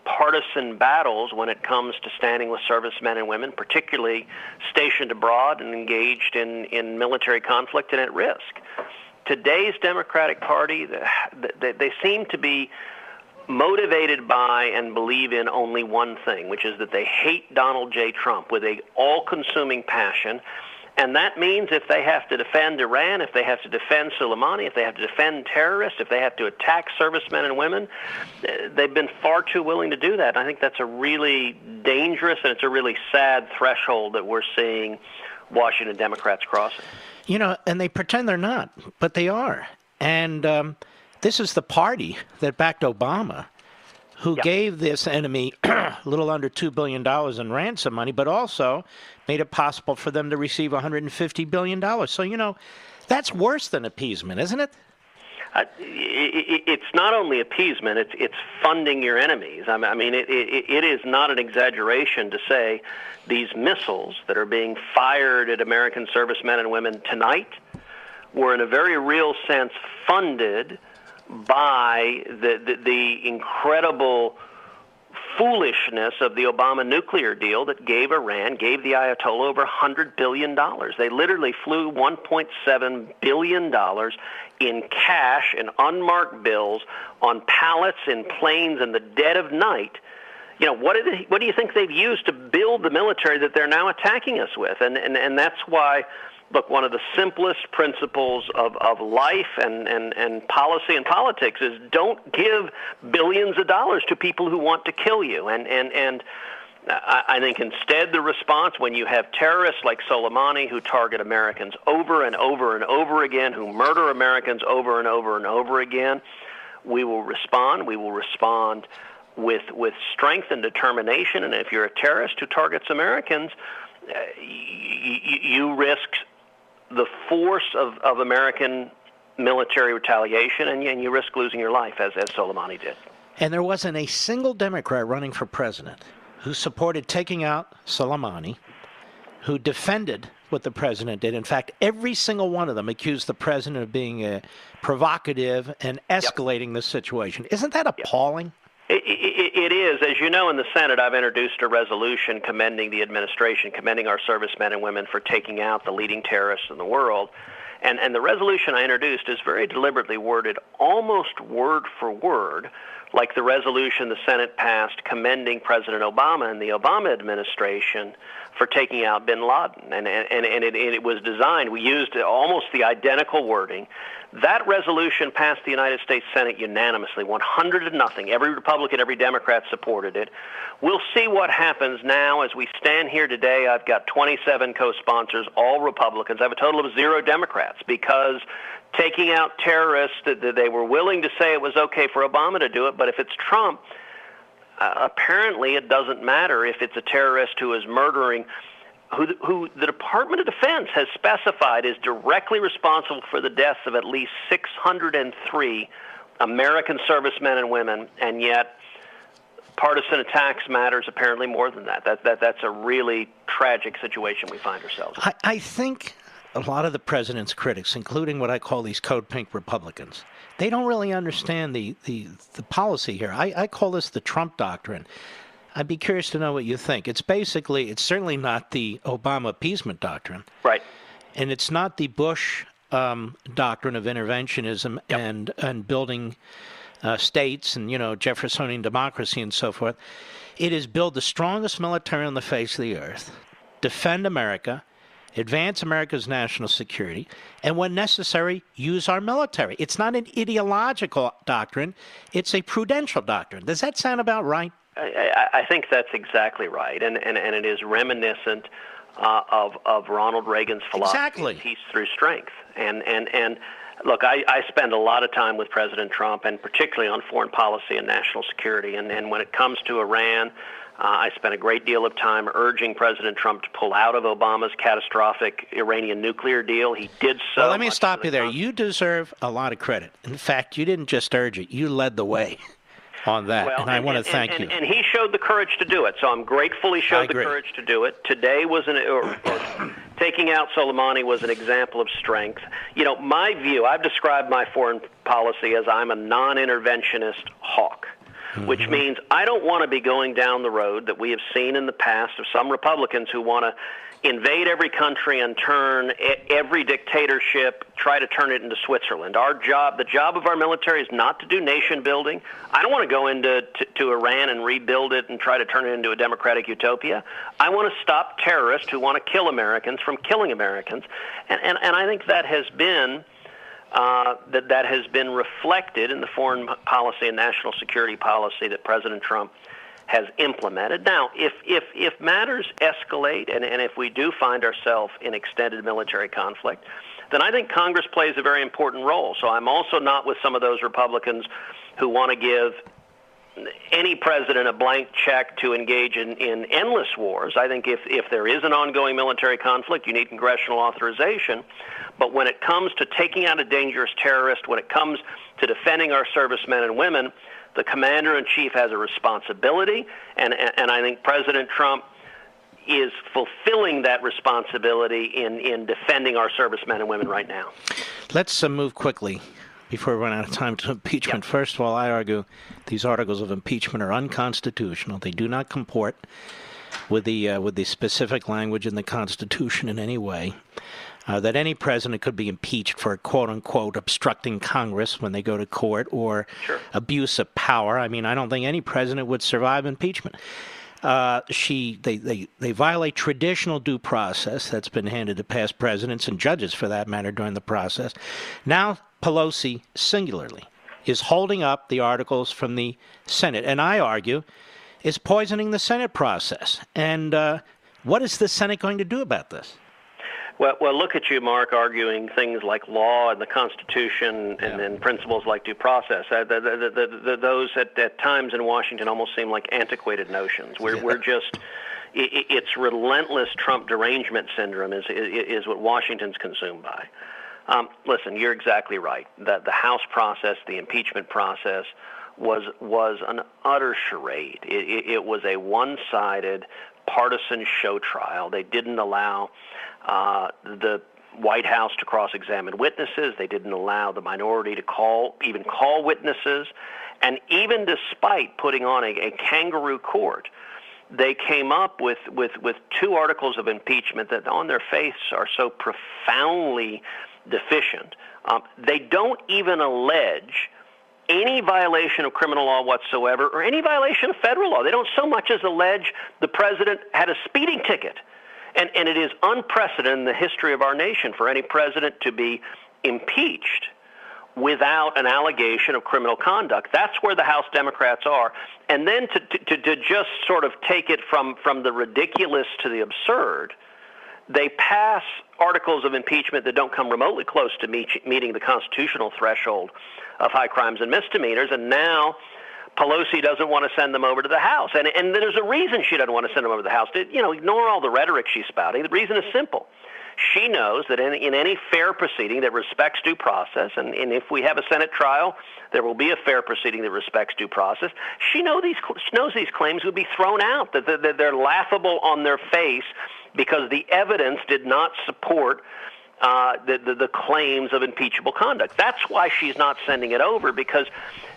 partisan battles when it comes to standing with servicemen and women, particularly stationed abroad and engaged in military conflict and at risk. Today's Democratic Party, they seem to be motivated by and believe in only one thing, which is that they hate Donald J. Trump with a all-consuming passion. And that means if they have to defend Iran, if they have to defend Soleimani, if they have to defend terrorists, if they have to attack servicemen and women, they've been far too willing to do that. And I think that's a really dangerous and it's a really sad threshold that we're seeing Washington Democrats crossing. You know, and they pretend they're not, but they are. And this is the party that backed Obama, who gave this enemy a little under $2 billion in ransom money, but also made it possible for them to receive $150 billion. So, that's worse than appeasement, isn't it? It's not only appeasement, it's funding your enemies. I mean, it is not an exaggeration to say these missiles that are being fired at American servicemen and women tonight were in a very real sense funded by the incredible foolishness of the Obama nuclear deal that gave the Ayatollah over $100 billion. They literally flew $1.7 billion in cash and unmarked bills on pallets in planes in the dead of night. What do you think they've used to build the military that they're now attacking us with? And that's why, look, one of the simplest principles of life and policy and politics is don't give billions of dollars to people who want to kill you. And I think instead the response, when you have terrorists like Soleimani who target Americans over and over and over again, who murder Americans over and over and over again, we will respond. We will respond with strength and determination. And if you're a terrorist who targets Americans, you risk the force of American military retaliation, and you risk losing your life, as Soleimani did. And there wasn't a single Democrat running for president who supported taking out Soleimani, who defended what the president did. In fact, every single one of them accused the president of being provocative and escalating the situation. Isn't that appalling? It is. As you know, in the Senate, I've introduced a resolution commending the administration, commending our servicemen and women for taking out the leading terrorists in the world. And the resolution I introduced is very deliberately worded almost word for word like the resolution the Senate passed commending President Obama and the Obama administration for taking out bin Laden. And it was designed, we used almost the identical wording. That resolution passed the United States Senate unanimously, 100-0. Every Republican, every Democrat supported it. We'll see what happens now as we stand here today. I've got 27 co-sponsors, all Republicans. I have a total of 0 Democrats because taking out terrorists, they were willing to say it was okay for Obama to do it, but if it's Trump, apparently it doesn't matter if it's a terrorist who is murdering, who the Department of Defense has specified is directly responsible for the deaths of at least 603 American servicemen and women, and yet partisan attacks matters apparently more than that. That's a really tragic situation we find ourselves in. I think a lot of the president's critics, including what I call these Code Pink Republicans, they don't really understand the policy here. I call this the Trump Doctrine. I'd be curious to know what you think. It's certainly not the Obama appeasement doctrine. Right. And it's not the Bush doctrine of interventionism and building states and, Jeffersonian democracy and so forth. It is build the strongest military on the face of the earth, defend America, advance America's national security, and when necessary, use our military. It's not an ideological doctrine. It's a prudential doctrine. Does that sound about right? I think that's exactly right, and it is reminiscent of Ronald Reagan's philosophy of peace through strength. And look, I spend a lot of time with President Trump, and particularly on foreign policy and national security. And when it comes to Iran, I spent a great deal of time urging President Trump to pull out of Obama's catastrophic Iranian nuclear deal. He did so. Well, let me stop you there. You deserve a lot of credit. In fact, you didn't just urge it. You led the way on that, and I want to thank you. And he showed the courage to do it, so I'm grateful he showed the courage to do it. Today was taking out Soleimani was an example of strength. My view, I've described my foreign policy as I'm a non-interventionist hawk, which means I don't want to be going down the road that we have seen in the past of some Republicans who want to invade every country and turn every dictatorship, try to turn it into Switzerland. The job of our military is not to do nation building. I don't want to go into Iran and rebuild it and try to turn it into a democratic utopia. I want to stop terrorists who want to kill Americans from killing Americans. And I think that has been that has been reflected in the foreign policy and national security policy that President Trump has implemented. Now, if matters escalate and if we do find ourselves in extended military conflict, then I think Congress plays a very important role. So I'm also not with some of those Republicans who want to give any president a blank check to engage in endless wars. I think if there is an ongoing military conflict, you need congressional authorization. But when it comes to taking out a dangerous terrorist, when it comes to defending our servicemen and women, the commander-in-chief has a responsibility, and I think President Trump is fulfilling that responsibility in defending our servicemen and women right now. Let's move quickly before we run out of time to impeachment. First of all, I argue these articles of impeachment are unconstitutional. They do not comport with the specific language in the Constitution in any way. That any president could be impeached for, quote-unquote, obstructing Congress when they go to court or abuse of power. I mean, I don't think any president would survive impeachment. They violate traditional due process that's been handed to past presidents and judges, for that matter, during the process. Now Pelosi, singularly, is holding up the articles from the Senate, and I argue is poisoning the Senate process. And what is the Senate going to do about this? Well, look at you, Mark, arguing things like law and the Constitution and principles like due process. Those at times in Washington almost seem like antiquated notions. We're just, it's relentless Trump derangement syndrome is what Washington's consumed by. Listen, you're exactly right. The House process, the impeachment process, was an utter charade. It was a one-sided partisan show trial. They didn't allow the White House to cross-examine witnesses. They didn't allow the minority to call witnesses. And even despite putting on a kangaroo court, they came up with two articles of impeachment that on their face are so profoundly deficient. They don't even allege any violation of criminal law whatsoever or any violation of federal law. They don't so much as allege the president had a speeding ticket. And it is unprecedented in the history of our nation for any president to be impeached without an allegation of criminal conduct. That's where the House Democrats are. And then to just sort of take it from the ridiculous to the absurd, they pass articles of impeachment that don't come remotely close to meeting the constitutional threshold of high crimes and misdemeanors, and now Pelosi doesn't want to send them over to the House. And there's a reason she doesn't want to send them over to the House. Ignore all the rhetoric she's spouting. The reason is simple. She knows that in any fair proceeding that respects due process, and if we have a Senate trial, there will be a fair proceeding that respects due process. She knows these claims would be thrown out, that they're laughable on their face because the evidence did not support the claims of impeachable conduct. That's why she's not sending it over, because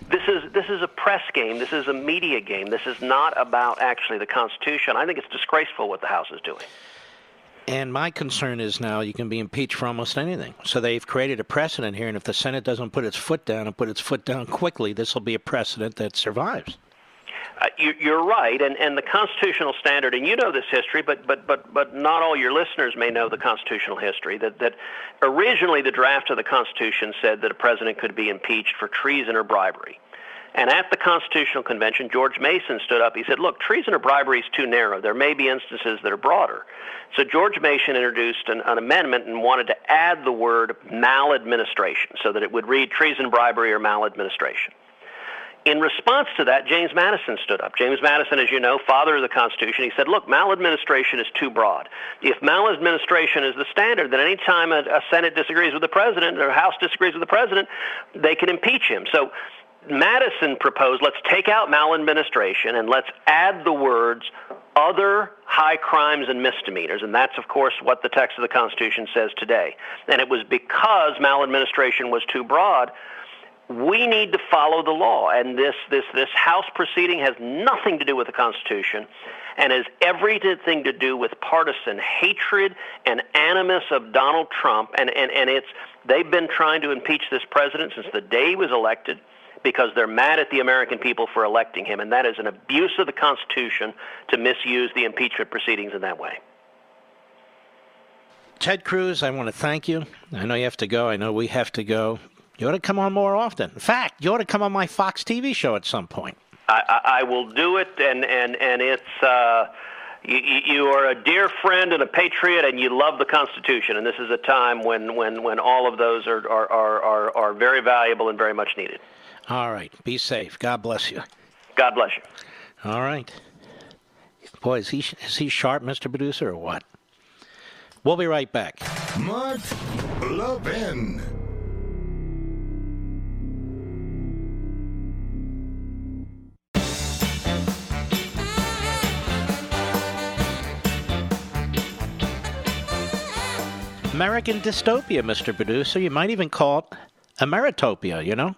this is a press game. This is a media game. This is not about actually the Constitution. I think it's disgraceful what the House is doing. And my concern is now you can be impeached for almost anything. So they've created a precedent here, and if the Senate doesn't put its foot down and put its foot down quickly, this will be a precedent that survives. You're right, and the constitutional standard, and you know this history, but not all your listeners may know the constitutional history, that originally the draft of the Constitution said that a president could be impeached for treason or bribery. And at the Constitutional Convention, George Mason stood up. He said, look, treason or bribery is too narrow. There may be instances that are broader. So George Mason introduced an amendment and wanted to add the word maladministration so that it would read treason, bribery, or maladministration. In response to that, James Madison stood up. James Madison, as you know, father of the Constitution, he said, look, maladministration is too broad. If maladministration is the standard, then any time a Senate disagrees with the president or a House disagrees with the president, they can impeach him. So Madison proposed, let's take out maladministration and let's add the words other high crimes and misdemeanors. And that's, of course, what the text of the Constitution says today. And it was because maladministration was too broad. We need to follow the law, and this House proceeding has nothing to do with the Constitution and has everything to do with partisan hatred and animus of Donald Trump, and they've been trying to impeach this president since the day he was elected because they're mad at the American people for electing him, and that is an abuse of the Constitution to misuse the impeachment proceedings in that way. Ted Cruz, I want to thank you. I know you have to go. I know we have to go. You ought to come on more often. In fact, you ought to come on my Fox TV show at some point. I will do it, and it's you are a dear friend and a patriot, and you love the Constitution, and this is a time when all of those are very valuable and very much needed. All right. Be safe. God bless you. God bless you. All right. Boy, is he sharp, Mr. Producer, or what? We'll be right back. Mark Levin. American dystopia, Mr. Producer. You might even call it Ameritopia, you know?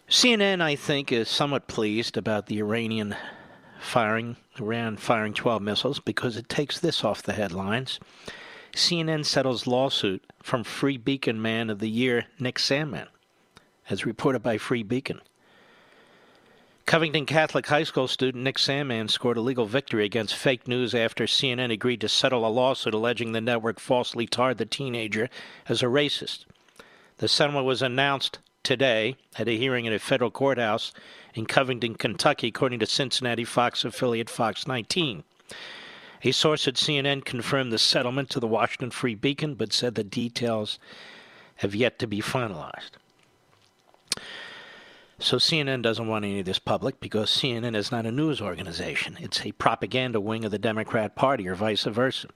CNN, I think, is somewhat pleased about the Iran firing 12 missiles because it takes this off the headlines. CNN settles lawsuit from Free Beacon Man of the Year, Nick Sandmann, as reported by Free Beacon. Covington Catholic High School student Nick Sandmann scored a legal victory against fake news after CNN agreed to settle a lawsuit alleging the network falsely tarred the teenager as a racist. The settlement was announced today at a hearing at a federal courthouse in Covington, Kentucky, according to Cincinnati Fox affiliate Fox 19. A source at CNN confirmed the settlement to the Washington Free Beacon, but said the details have yet to be finalized. So CNN doesn't want any of this public because CNN is not a news organization. It's a propaganda wing of the Democrat Party or vice versa.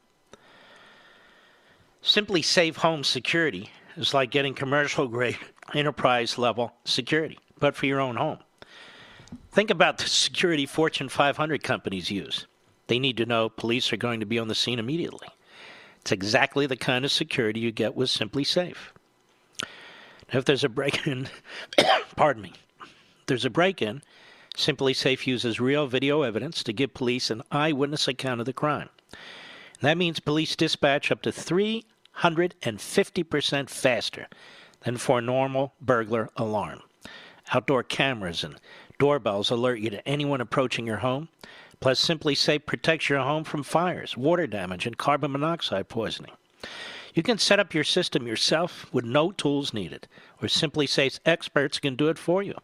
Simply Safe Home Security is like getting commercial-grade enterprise-level security, but for your own home. Think about the security Fortune 500 companies use. They need to know police are going to be on the scene immediately. It's exactly the kind of security you get with Simply Safe. Now, if there's a break-in, pardon me, there's a break-in, Simply Safe uses real video evidence to give police an eyewitness account of the crime. And that means police dispatch up to 350% faster than for a normal burglar alarm. Outdoor cameras and doorbells alert you to anyone approaching your home. Plus, Simply Safe protects your home from fires, water damage, and carbon monoxide poisoning. You can set up your system yourself with no tools needed, or Simply Safe's experts can do it for you.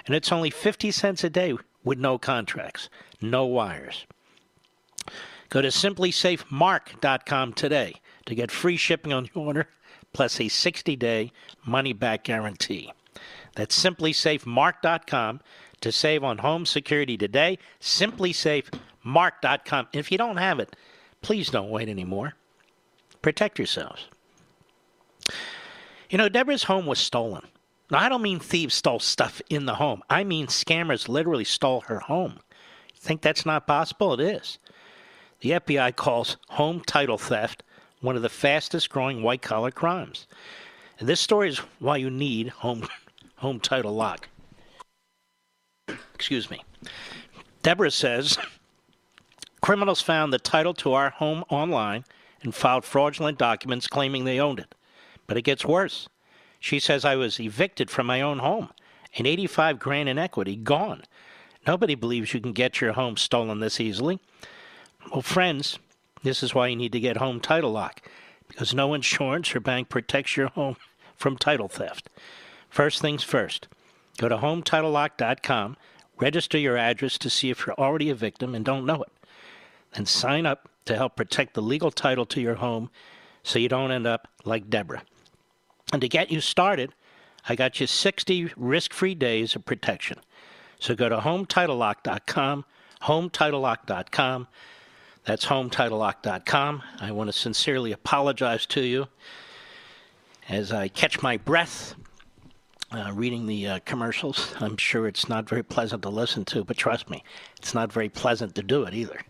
And it's only 50 cents a day with no contracts, no wires. Go to simplysafemark.com today to get free shipping on your order, plus a 60-day money-back guarantee. That's simplysafemark.com to save on home security today. Simplysafemark.com. If you don't have it, please don't wait anymore. Protect yourselves. You know, Deborah's home was stolen. Now, I don't mean thieves stole stuff in the home. I mean scammers literally stole her home. You think that's not possible? It is. The FBI calls home title theft one of the fastest-growing white-collar crimes. And this story is why you need home title lock. Excuse me. Deborah says, criminals found the title to our home online and filed fraudulent documents claiming they owned it. But it gets worse. She says, I was evicted from my own home and $85,000 in equity gone. Nobody believes you can get your home stolen this easily. Well, friends, this is why you need to get home title lock, because no insurance or bank protects your home from title theft. First things first, go to HometitleLock.com, register your address to see if you're already a victim and don't know it. Then sign up to help protect the legal title to your home so you don't end up like Deborah. And to get you started, I got you 60 risk-free days of protection. So go to HometitleLock.com, HometitleLock.com. That's HometitleLock.com. I want to sincerely apologize to you as I catch my breath reading the commercials. I'm sure it's not very pleasant to listen to, but trust me, it's not very pleasant to do it either.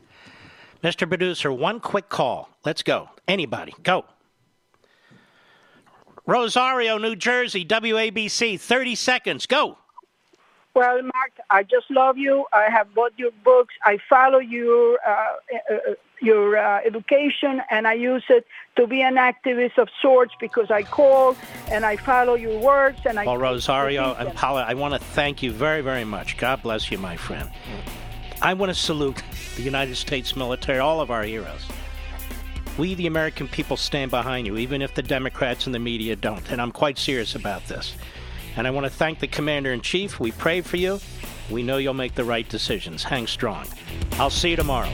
Mr. Producer, one quick call. Let's go. Anybody, go. Rosario, New Jersey, WABC, 30 seconds, go. Well, Mark, I just love you. I have bought your books. I follow your education, and I use it to be an activist of sorts because I call and I follow your words. And well, Rosario and Paula, I want to thank you very, very much. God bless you, my friend. I want to salute the United States military, all of our heroes. We, the American people, stand behind you, even if the Democrats and the media don't. And I'm quite serious about this. And I want to thank the Commander-in-Chief. We pray for you. We know you'll make the right decisions. Hang strong. I'll see you tomorrow.